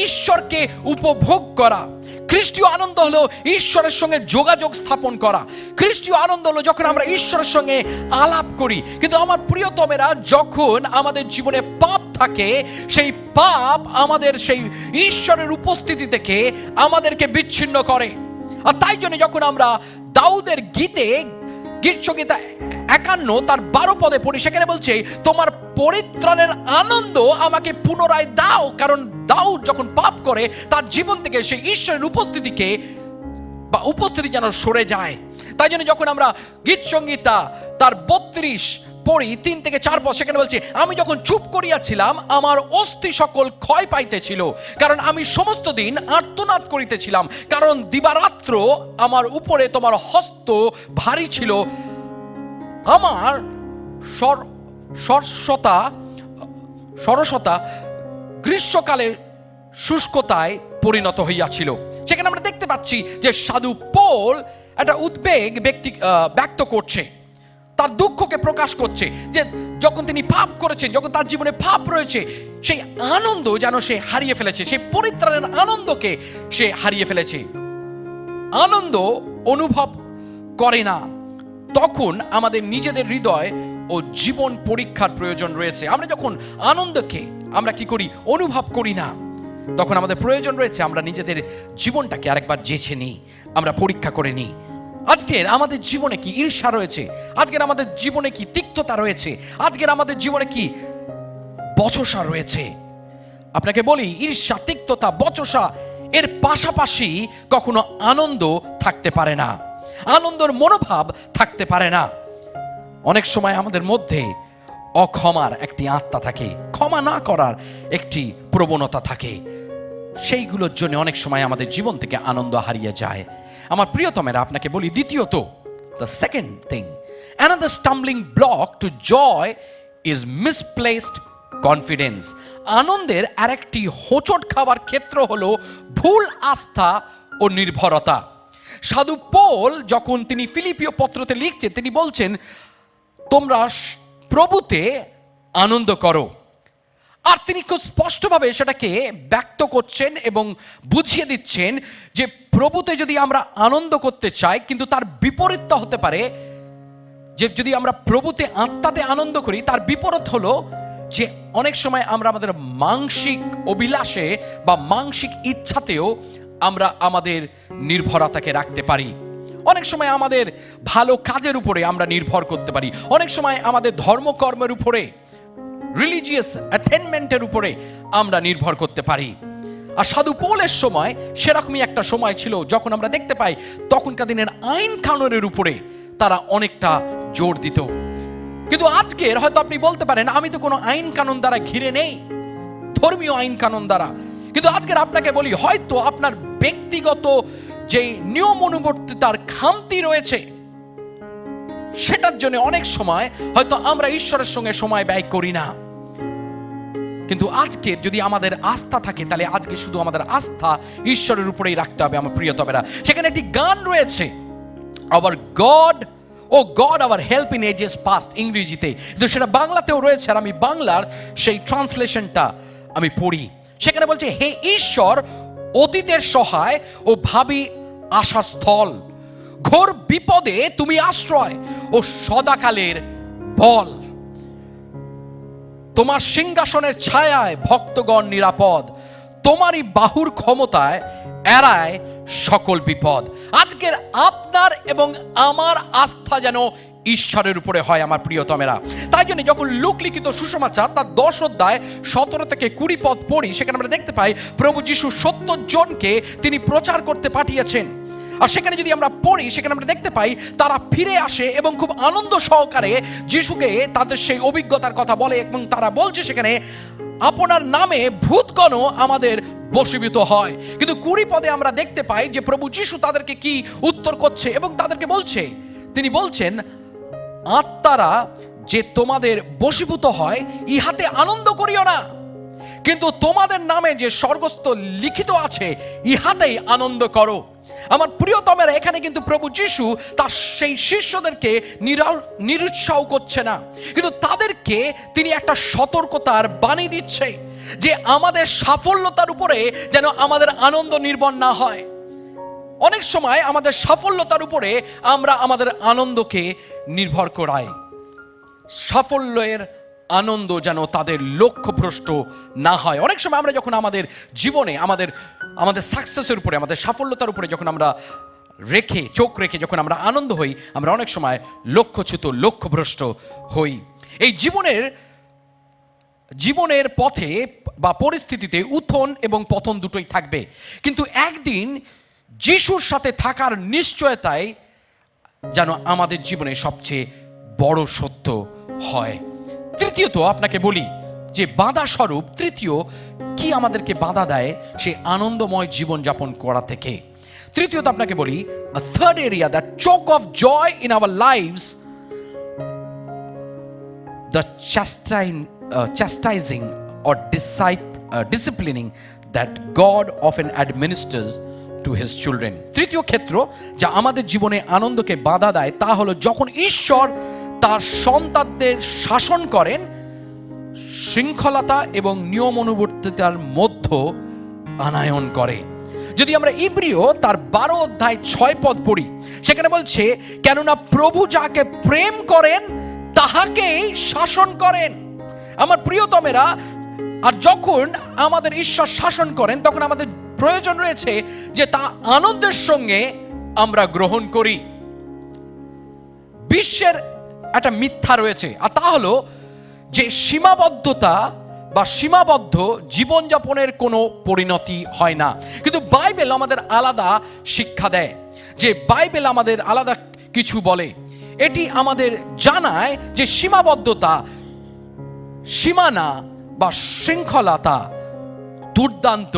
ঈশ্বরকে উপভোগ করা। খ্রিস্টীয় আনন্দ হলো ঈশ্বরের সঙ্গে যোগাযোগ স্থাপন করা। খ্রিস্টীয় আনন্দ হলো যখন আমরা ঈশ্বরের সঙ্গে আলাপ করি। কিন্তু আমার প্রিয়তমেরা, যখন আমাদের জীবনে পাপ থাকে, সেই পাপ আমাদের সেই ঈশ্বরের উপস্থিতি থেকে আমাদেরকে বিচ্ছিন্ন করে। আর তাই জন্য যখন আমরা দাউদের গীতসংহিতা 51 তার 12 পদে পড়ি, সেখানে বলছে তোমার পরিত্রাণের আনন্দ আমাকে পুনরায় দাও। কারণ দাউদ যখন পাপ করে তার জীবন থেকে সেই ঈশ্বরের উপস্থিতি যেন সরে যায়। তাই জন্য যখন আমরা গীতসংহিতা তার 32 পড়ি 3 থেকে 4 পদ, সেখানে বলছে আমি যখন চুপ করিয়াছিলাম আমার অস্থি সকল ক্ষয় পাইতেছিল, কারণ আমি সমস্ত দিন আর্তনাদ করিতেছিলাম, কারণ দিবারাত্র আমার উপরে তোমার হস্ত ভারী ছিল। আমার সর্ষতা সরসতা গ্রীষ্মকালে শুষ্কতায় পরিণত হইয়াছিল। সেখানে আমরা দেখতে পাচ্ছি যে সাধু পৌল একটা উদ্বেগ ব্যক্ত করছে, তার দুঃখকে প্রকাশ করছে যে যখন তিনি পাপ করেছেন, যখন তার জীবনে পাপ রয়েছে, সেই আনন্দ যেন সে হারিয়ে ফেলেছে, সেই পরিত্রাণের আনন্দকে সে হারিয়ে ফেলেছে। আনন্দ অনুভব করে না, তখন আমাদের নিজেদের হৃদয় ও জীবন পরীক্ষার প্রয়োজন রয়েছে। আমরা যখন আনন্দকে আমরা কি করি, অনুভব করি না, তখন আমাদের প্রয়োজন রয়েছে আমরা নিজেদের জীবনটাকে আরেকবার জেছে নিই, আমরা পরীক্ষা করে নিই। আজকের আমাদের জীবনে কি ঈর্ষা রয়েছে? আজকের আমাদের জীবনে কি তিক্ততা রয়েছে? আজকের আমাদের জীবনে কি বচসা রয়েছে? আপনাকে বলি, ঈর্ষা, তিক্ততা, বচসা এর পাশাপাশি কখনো আনন্দ থাকতে পারে না, আনন্দের মনোভাব থাকতে পারে না। অনেক সময় আমাদের মধ্যে অক্ষমার একটি আত্মা থাকে, ক্ষমা না করার একটি প্রবণতা থাকে। সেইগুলোর জন্য অনেক সময় আমাদের জীবন থেকে আনন্দ হারিয়ে যায়। আমার প্রিয়তমেরা, আপনাকে বলি, দ্বিতীয়ত, the second thing, another stumbling block to joy is misplaced confidence. আনন্দের আরেকটি হোঁচট খাওয়ার ক্ষেত্র হলো ভুল আস্থা ও নির্ভরতা। সাধু পৌল যখন তিনি ফিলিপিও পত্রতে লিখছেন, তিনি বলছেন, তোমরা প্রভুতে আনন্দ করো। আর তিনি খুব স্পষ্টভাবে সেটাকে ব্যক্ত করছেন এবং বুঝিয়ে দিচ্ছেন যে প্রভুতে যদি আমরা আনন্দ করতে চাই, কিন্তু তার বিপরীতটা হতে পারে যে যদি আমরা প্রভুতে, আত্মাতে আনন্দ করি, তার বিপরীত হলো যে অনেক সময় আমরা আমাদের মানসিক অভিলাষে বা মানসিক ইচ্ছাতেও আমরা আমাদের নির্ভরতাকে রাখতে পারি। অনেক সময় আমাদের ভালো কাজের উপরে আমরা নির্ভর করতে পারি, অনেক সময় আমাদের ধর্মকর্মের উপরে, রিলিজিয়াস অ্যাটেনমেন্টের উপরে আমরা নির্ভর করতে পারি। আর সাধু পৌলের সময় সেরকমই একটা সময় ছিল যখন আমরা দেখতে পাই তখনকার দিনের আইন কানুনের উপরে তারা অনেকটা জোর দিত। কিন্তু আজকের হয়তো আপনি বলতে পারেন, আমি তো কোনো আইন কানুন দ্বারা ঘিরে নেই, ধর্মীয় আইন কানুন দ্বারা। কিন্তু আজকের আপনাকে বলি, হয়তো আপনার ব্যক্তিগত যে নিয়ম অনুবর্তিতার খামতি রয়েছে, সেটার জন্য অনেক সময় হয়তো আমরা ঈশ্বরের সঙ্গে সময় ব্যয় করি না। কিন্তু আজকে যদি আমাদের আস্থা থাকে, তাহলে আজকে শুধু আমাদের আস্থা ঈশ্বরের উপরেই রাখতে হবে। আমার প্রিয়তমেরা, সেখানে একটি গান রয়েছে, our God, O God our help in ages past, ইংরেজিতে, কিন্তু সেটা বাংলাতেও রয়েছে। আর আমি বাংলার সেই ট্রান্সলেশনটা আমি পড়ি। সেখানে বলছে, হে ঈশ্বর, অতীতের সহায় ও ভাবি আশাস্থল, ঘোর বিপদে তুমি আশ্রয় ও সদাকালের বল, তোমার সিংহাসনের ছায়ায় ভক্তগণ নিরাপদ, তোমারই বাহুর ক্ষমতায় এড়ায় সকল বিপদ। আজকের আপনার এবং আমার আস্থা যেন ঈশ্বরের উপরে হয়। আমার প্রিয়তমেরা, তাই জন্য যখন লূক লিখিত সুসমাচার তার 10 অধ্যায় 17 থেকে 20 পদ পড়ি, সেখানে আমরা দেখতে পাই প্রভু যিশু 70 জনকে তিনি প্রচার করতে পাঠিয়েছেন। আর সেখানে যদি আমরা পড়ি, সেখানে আমরা দেখতে পাই তারা ফিরে আসে এবং খুব আনন্দ সহকারে যিশুকে তাদের সেই অভিজ্ঞতার কথা বলে, এবং তারা বলছে সেখানে, আপনার নামে ভূতগণও আমাদের বশীভূত হয়। কিন্তু 20 পদে আমরা দেখতে পাই যে প্রভু যিশু তাদেরকে কি উত্তর করছে, এবং তাদেরকে বলছে, তিনি বলছেন, আত্মারা যে তোমাদের বশীভূত হয়, ইহাতে আনন্দ করিও না, কিন্তু তোমাদের নামে যে স্বর্গস্থ লিখিত আছে, ইহাতেই আনন্দ করো। আমার প্রিয়তমেরা, এখানে কিন্তু প্রভু যিশু তার সেই শিষ্যদেরকে নিরুৎসাহ করছে না, কিন্তু তাদেরকে তিনি একটা সতর্কতার বাণী দিচ্ছে যে আমাদের সাফল্যতার উপরে যেন আমাদের আনন্দ নির্ভর না হয়। অনেক সময় আমাদের সাফল্যতার উপরে আমরা আমাদের আনন্দকে নির্ভর করাই, সাফল্যের আনন্দ যেন তাদের লক্ষ্যভ্রষ্ট না হয়। অনেক সময় আমরা যখন আমাদের জীবনে আমাদের সাকসেসের উপরে, আমাদের সাফল্যতার উপরে যখন আমরা চোখ রেখে যখন আমরা আনন্দ হই, আমরা অনেক সময় লক্ষ্যচ্যুত, লক্ষ্যভ্রষ্ট হই। এই জীবনের পথে বা পরিস্থিতিতে উত্থান এবং পতন দুটোই থাকবে, কিন্তু একদিন যিশুর সাথে থাকার নিশ্চয়তাই যেন আমাদের জীবনে সবচেয়ে বড় সত্য হয়। তৃতীয়ত আপনাকে বলি যে বাধা স্বরূপ, তৃতীয় কি আমাদেরকে বাধা দেয় সে আনন্দময় জীবনযাপন করা থেকে। তৃতীয়ত আপনাকে বলি, a third area that choke of joy in our lives, the chastising or disciplining that God often administers to his children. তৃতীয় ক্ষেত্র যা আমাদের জীবনে আনন্দকে বাধা দেয় তা হলো যখন ঈশ্বর তার সন্তানদের শাসন করেন শৃঙ্খলতা এবং নিয়ম অনুবর্তিতার মধ্যে আনায়ন করে। যদি আমরা ইব্রিয় তার 12 অধ্যায় 6 পদ পড়ি, সেখানে বলছে, কেননা প্রভু যাকে প্রেম করেন তাহাকেই শাসন করেন। আমার প্রিয়তমেরা, আর যখন আমাদের ঈশ্বর শাসন করেন তখন আমাদের প্রয়োজন রয়েছে যে তা আনন্দের সঙ্গে আমরা গ্রহণ করি। বিশ্বের একটা মিথ্যা রয়েছে, আর তা হলো যে সীমাবদ্ধতা বা সীমাবদ্ধ জীবনযাপনের কোনো পরিণতি হয় না। কিন্তু বাইবেল আমাদের আলাদা শিক্ষা দেয়, যে বাইবেল আমাদের আলাদা কিছু বলে। এটি আমাদের জানায় যে সীমাবদ্ধতা, সীমানা বা শৃঙ্খলতা দুর্দান্ত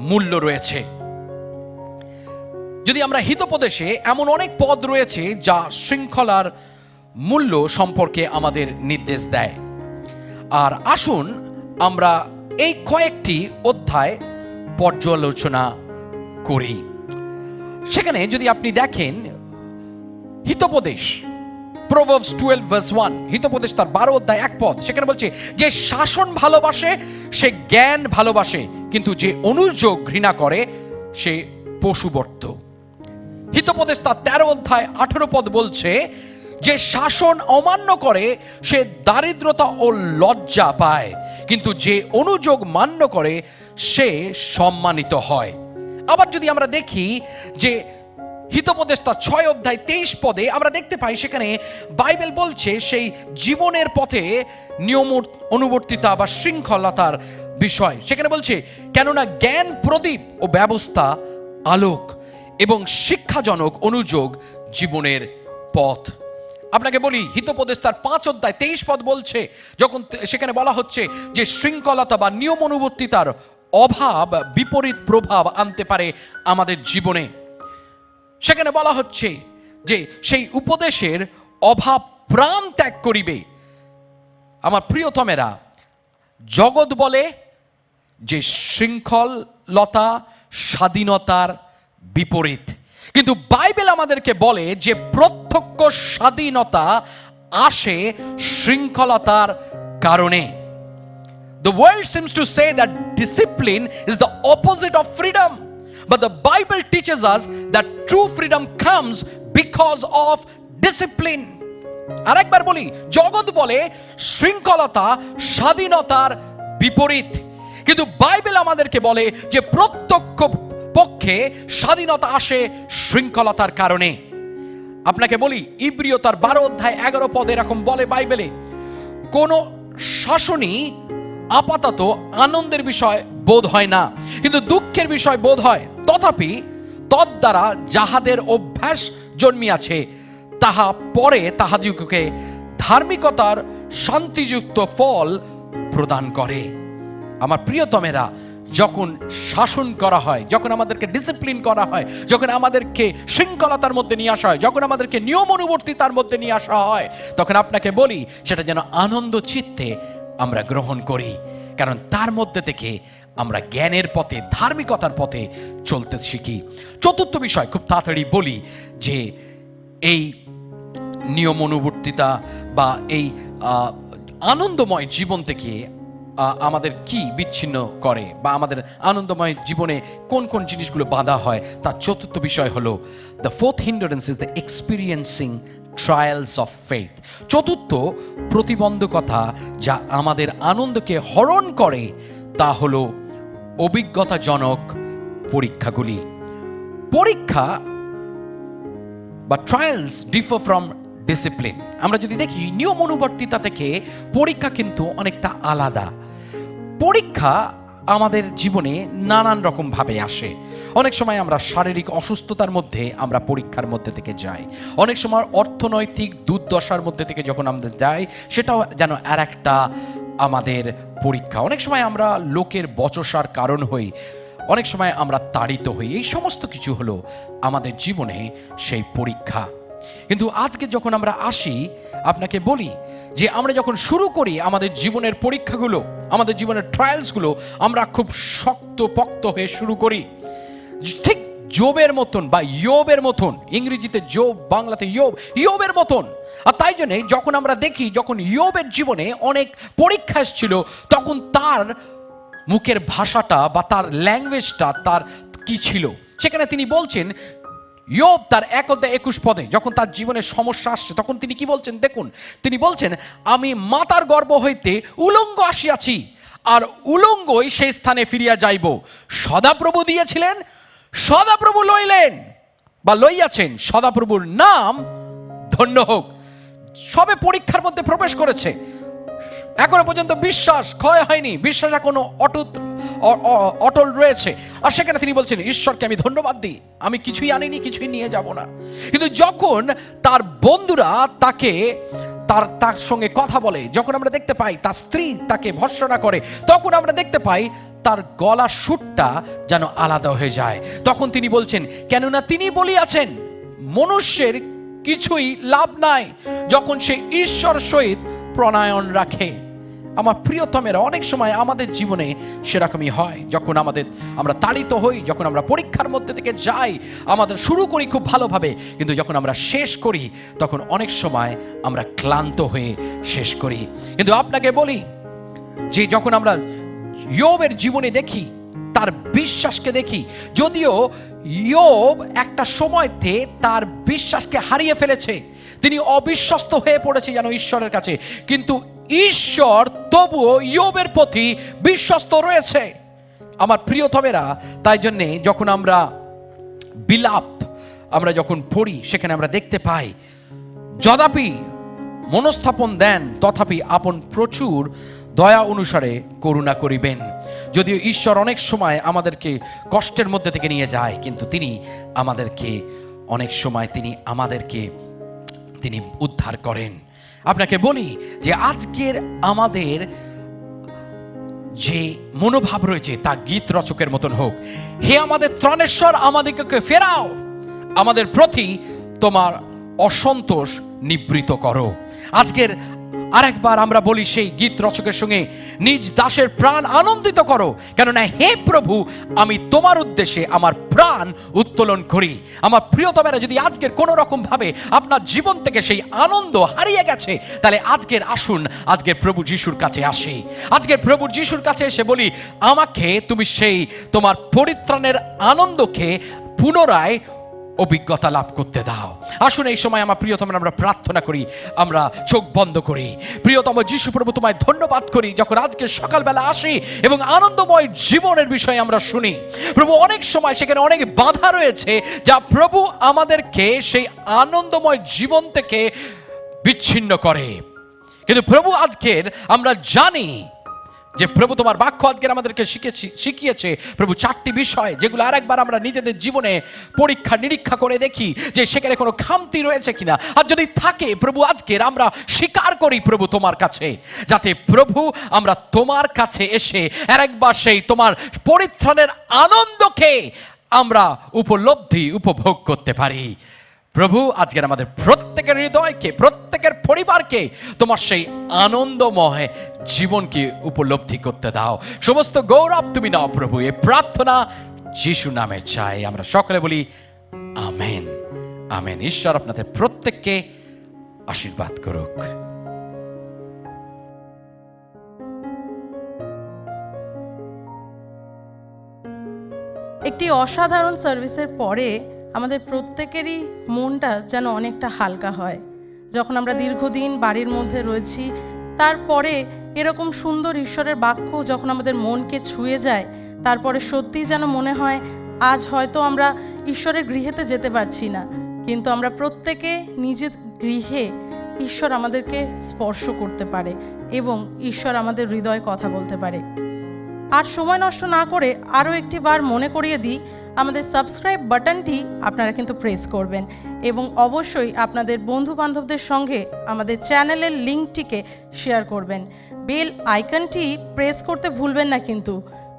মূল্য রয়েছে। যদি আমরা হিতোপদেশে এমন অনেক পদ রয়েছে যা শৃঙ্খলার মূল্য সম্পর্কে আমাদের নির্দেশ দেয়। আর আসুন আমরা এই কয়েকটি অধ্যায় পর্যালোচনা করি। সেখানে যদি আপনি দেখেন হিতোপদেশ, Proverbs 12:1, হিতোপদেশ তার 12 অধ্যায় 1 পদ, সেখানে বলছে যে শাসন ভালোবাসে সে জ্ঞান ভালোবাসে, কিন্তু যে অনুযোগ ঘৃণা করে সে পশুবর্ত। হিতোপদেশ তার 13 অধ্যায় 18 পদ বলছে যে শাসন অমান্য করে সে দারিদ্রতা ও লজ্জা পায়, কিন্তু যে অনুযোগ মান্য করে সে সম্মানিত হয়। আবার যদি আমরা দেখি যে হিতোপদেশ তার 6 অধ্যায় 23 পদে আমরা দেখতে পাই, সেখানে বাইবেল বলছে সেই জীবনের পথে নিয়ম অনুবর্তিতা বা শৃঙ্খলতার বিষয়। সেখানে বলছে, কেননা জ্ঞান প্রদীপ ও ব্যবস্থা আলোক এবং শিক্ষাজনক অনুযোগ জীবনের পথ। আপনাকে বলি, হিতোপদেশ তার 5 অধ্যায় 23 পদ বলছে, যখন সেখানে বলা হচ্ছে যে শৃঙ্খলতা বা নিয়ম অনুবর্তিতার অভাব বিপরীত প্রভাব আনতে পারে আমাদের জীবনে। সেখানে বলা হচ্ছে যে সেই উপদেশের অভাব প্রাণ ত্যাগ করিবে। আমার প্রিয়তমেরা, জগৎ বলে যে শৃঙ্খলতা স্বাধীনতার বিপরীত, কিন্তু বাইবেল আমাদেরকে বলে যে প্রত্যক্ষ স্বাধীনতা আসে শৃঙ্খলতার কারণে। The world seems to say that discipline is the opposite of freedom, but the Bible teaches us that true freedom comes because of discipline. আরেকবার বলি, জগৎ বলে শৃঙ্খলতা স্বাধীনতার বিপরীত, কিন্তু বাইবেল আমাদেরকে বলে যে প্রত্যক্ষ পক্ষে স্বাধীনতা আসে শৃঙ্খলতার কারণে। আপনাকে বলি, ইব্রিয় তার 12 অধ্যায় 11 পদ এরকম বলে বাইবেলে, কোন শাসনই আপাতত আনন্দের বিষয় বোধ হয় না, কিন্তু দুঃখের বিষয় বোধ হয়। তথাপি তদ্বারা যাহাদের অভ্যাস জন্মিয়াছে তাহা পরে তাহাদিগকে ধার্মিকতার শান্তিযুক্ত ফল প্রদান করে। আমার প্রিয়তমেরা, যখন শাসন করা হয়, যখন আমাদেরকে ডিসিপ্লিন করা হয়, যখন আমাদেরকে শৃঙ্খলতার মধ্যে নিয়ে আসা হয়, যখন আমাদেরকে নিয়ম অনুবর্তিতার মধ্যে নিয়ে আসা হয়, তখন আপনাকে বলি সেটা যেন আনন্দ চিত্তে আমরা গ্রহণ করি, কারণ তার মধ্যে থেকে আমরা জ্ঞানের পথে ধার্মিকতার পথে চলতে শিখি। চতুর্থ বিষয় খুব তাড়াতাড়ি বলি, যে এই নিয়ম অনুবর্তিতা বা এই আনন্দময় জীবন থেকে আমাদের কি বিচ্ছিন্ন করে, বা আমাদের আনন্দময় জীবনে কোন কোন জিনিসগুলো বাধা হয়, তার চতুর্থ বিষয় হলো the fourth hindrance is the experiencing trials of faith. চতুর্থ প্রতিবন্ধকতা যা আমাদের আনন্দকে হরণ করে তা হলো অভিজ্ঞতাজনক পরীক্ষাগুলি। পরীক্ষা বা ট্রায়ালস ডিফার ফ্রম ডিসিপ্লিন। আমরা যদি দেখি নিয়ম অনুবর্তিতা থেকে পরীক্ষা কিন্তু অনেকটা আলাদা। পরীক্ষা আমাদের জীবনে নানান রকম ভাবে আসে। অনেক সময় আমরা শারীরিক অসুস্থতার মধ্যে আমরা পরীক্ষার মধ্যে থেকে যাই, অনেক সময় অর্থনৈতিক দুর্দশার মধ্যে থেকে যখন আমরা যাই সেটাও যেন আর একটা আমাদের পরীক্ষা। অনেক সময় আমরা লোকের বচসার কারণ হই, অনেক সময় আমরা তাড়িত হই। এই সমস্ত কিছু হলো আমাদের জীবনে সেই পরীক্ষা। কিন্তু আজকে যখন আমরা আসি, আপনাকে বলি যে আমরা যখন শুরু করি আমাদের জীবনের পরীক্ষাগুলো, আমাদের জীবনের ট্রায়ালসগুলো, আমরা খুব শক্তপোক্ত হয়ে শুরু করি, ঠিক জোবের মতন বা ইয়োবের মতন, ইংরেজিতে জোব, বাংলাতে ইয়োবের মতন। আর তাই জন্যে যখন আমরা দেখি, যখন ইয়োবের জীবনে অনেক পরীক্ষা এসেছিল, তখন তার মুখের ভাষাটা বা তার ল্যাঙ্গুয়েজটা তার কি ছিল, সেখানে তিনি বলছেন, ইয়োব তার 1:21 যখন তার জীবনে সমস্যা আসছে, তখন তিনি কি বলছেন দেখুন, তিনি বলছেন, আমি মাতার গর্ভ হইতে উলঙ্গ আসিয়াছি, আর উলঙ্গই সেই স্থানে ফিরিয়া যাইব। সদাপ্রভু দিয়েছিলেন, সদাপ্রভু লইলেন বা লইয়াছেন, সদাপ্রভুর নাম ধন্য হোক। সবে পরীক্ষার মধ্যে প্রবেশ করেছে, এখনো পর্যন্ত বিশ্বাস ক্ষয় হয়নি, বিশ্বাস এখনো অটল রয়েছে। আর সেখানে তিনি বলছেন, ঈশ্বরকে আমি ধন্যবাদ দিই, আমি কিছুই আনিনি, কিছুই নিয়ে যাব না। কিন্তু যখন তার বন্ধুরা তার সঙ্গে কথা বলে, যখন আমরা দেখতে পাই তার স্ত্রী তাকে ভর্ৎসনা করে, তখন আমরা দেখতে পাই তার গলার সুরটা যেন আলাদা হয়ে যায়। তখন তিনি বলছেন, কেননা তিনি বলিয়াছেন, মনুষ্যের কিছুই লাভ নাই যখন সে ঈশ্বর সহিত প্রণয়ন রাখে। আমার প্রিয়তমেরা, অনেক সময় আমাদের জীবনে সেরকমই হয়, যখন আমরা তাড়িত হই, যখন আমরা পরীক্ষার মধ্যে থেকে যাই, আমাদের শুরু করি খুব ভালোভাবে, কিন্তু যখন আমরা শেষ করি তখন অনেক সময় আমরা ক্লান্ত হয়ে শেষ করি। কিন্তু আপনাকে বলি যে যখন আমরা ইয়োবের জীবনে দেখি, তার বিশ্বাসকে দেখি, যদিও ইয়োব একটা সময়তে তার বিশ্বাসকে হারিয়ে ফেলেছে, তিনি অবিশ্বস্ত হয়ে পড়েছে যেন ঈশ্বরের কাছে, কিন্তু ঈশ্বর তবুও ইয়োবের প্রতি বিশ্বস্ত রয়েছে। আমার প্রিয়তমেরা, তাই জন্যে যখন আমরা বিলাপ যখন পড়ি, সেখানে আমরা দেখতে পাই, যদ্যপি মনস্থাপন দেন, তথাপি আপন প্রচুর দয়া অনুসারে করুণা করিবেন। যদিও ঈশ্বর অনেক সময় আমাদেরকে কষ্টের মধ্যে থেকে নিয়ে যায়, কিন্তু তিনি আমাদেরকে অনেক সময় তিনি উদ্ধার করেন। আপনাকে বলি যে আজকের আমাদের যে মনোভাব রয়েছে তা গীত রচকের মতন হোক। হে আমাদের ত্রাণেশ্বর, আমাদেরকে ফেরাও, আমাদের প্রতি তোমার অসন্তোষ নিবৃত করো। আজকের আরেকবার আমরা বলি সেই গীত রচকের সঙ্গে, নিজ দাসের প্রাণ আনন্দিত করো, কেননা হে প্রভু, আমি তোমার উদ্দেশ্যে আমার প্রাণ উত্তোলন করি। আমার প্রিয়তমেরা, যদি আজকের কোনো রকম ভাবে আপনার জীবন থেকে সেই আনন্দ হারিয়ে গেছে, তাহলে আসুন আজকের প্রভু যিশুর কাছে আসি। আজকের প্রভু যিশুর কাছে এসে বলি, আমাকে তুমি সেই তোমার পরিত্রাণের আনন্দকে পুনরায় অভিজ্ঞতা লাভ করতে দাও। আসুন এই সময় আমার প্রিয়তম আমরা প্রার্থনা করি, আমরা চোখ বন্ধ করি। প্রিয়তম যিশু প্রভু, তোমায় ধন্যবাদ করি যখন আজকে সকালবেলা আসি এবং আনন্দময় জীবনের বিষয়ে আমরা শুনি। প্রভু, অনেক সময় সেখানে অনেক বাধা রয়েছে, যা প্রভু আমাদেরকে সেই আনন্দময় জীবন থেকে বিচ্ছিন্ন করে। কিন্তু প্রভু, আজকের আমরা জানি যে প্রভু তোমার বাক্য আজকের আমাদেরকে শিখিয়েছে প্রভু 4টি বিষয়, যেগুলো আরেকবার আমরা নিজেদের জীবনে পরীক্ষা নিরীক্ষা করে দেখি যে সেখানে কোনো খামতি রয়েছে কিনা, আর যদি থাকে প্রভু আজকের আমরা স্বীকার করি প্রভু তোমার কাছে, যাতে প্রভু আমরা তোমার কাছে এসে আরেকবার সেই তোমার পরিত্রাণের আনন্দকে আমরা উপভোগ করতে পারি। প্রভু, আজকের আমাদের প্রত্যেকের হৃদয়কে, প্রত্যেকের পরিবারকে তোমার সেই আনন্দময় জীবনকে উপলব্ধি করতে দাও। সমস্ত গৌরব তুমি নাও প্রভু। এই প্রার্থনা যিশু নামে চাই, আমরা সকলে বলি আমেন, আমেন। ঈশ্বর আপনাদের প্রত্যেককে আশীর্বাদ করুক। একটি অসাধারণ সার্ভিসের পরে আমাদের প্রত্যেকেরই মনটা যেন অনেকটা হালকা হয়। যখন আমরা দীর্ঘদিন বাড়ির মধ্যে রয়েছি, তারপরে এরকম সুন্দর ঈশ্বরের বাক্য যখন আমাদের মনকে ছুঁয়ে যায়, তারপরে সত্যিই যেন মনে হয় আজ হয়তো আমরা ঈশ্বরের গৃহেতে যেতে পারছি না, কিন্তু আমরা প্রত্যেকে নিজের গৃহে ঈশ্বর আমাদেরকে স্পর্শ করতে পারে এবং ঈশ্বর আমাদের হৃদয়ে কথা বলতে পারে। আর সময় নষ্ট না করে আরও একটি বার মনে করিয়ে দিই, আমাদের সাবস্ক্রাইব বাটনটি আপনারা কিন্তু প্রেস করবেন এবং অবশ্যই আপনাদের বন্ধু বান্ধবদের সঙ্গে আমাদের চ্যানেলের লিঙ্কটিকে শেয়ার করবেন। বেল আইকনটি প্রেস করতে ভুলবেন না কিন্তু।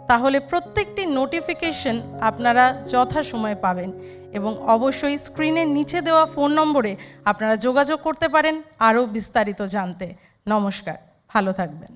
তাহলে প্রত্যেকটি নোটিফিকেশন আপনারা যথাসময়ে পাবেন। এবং অবশ্যই স্ক্রিনের নিচে দেওয়া ফোন নম্বরে আপনারা যোগাযোগ করতে পারেন আরও বিস্তারিত জানতে। নমস্কার, ভালো থাকবেন।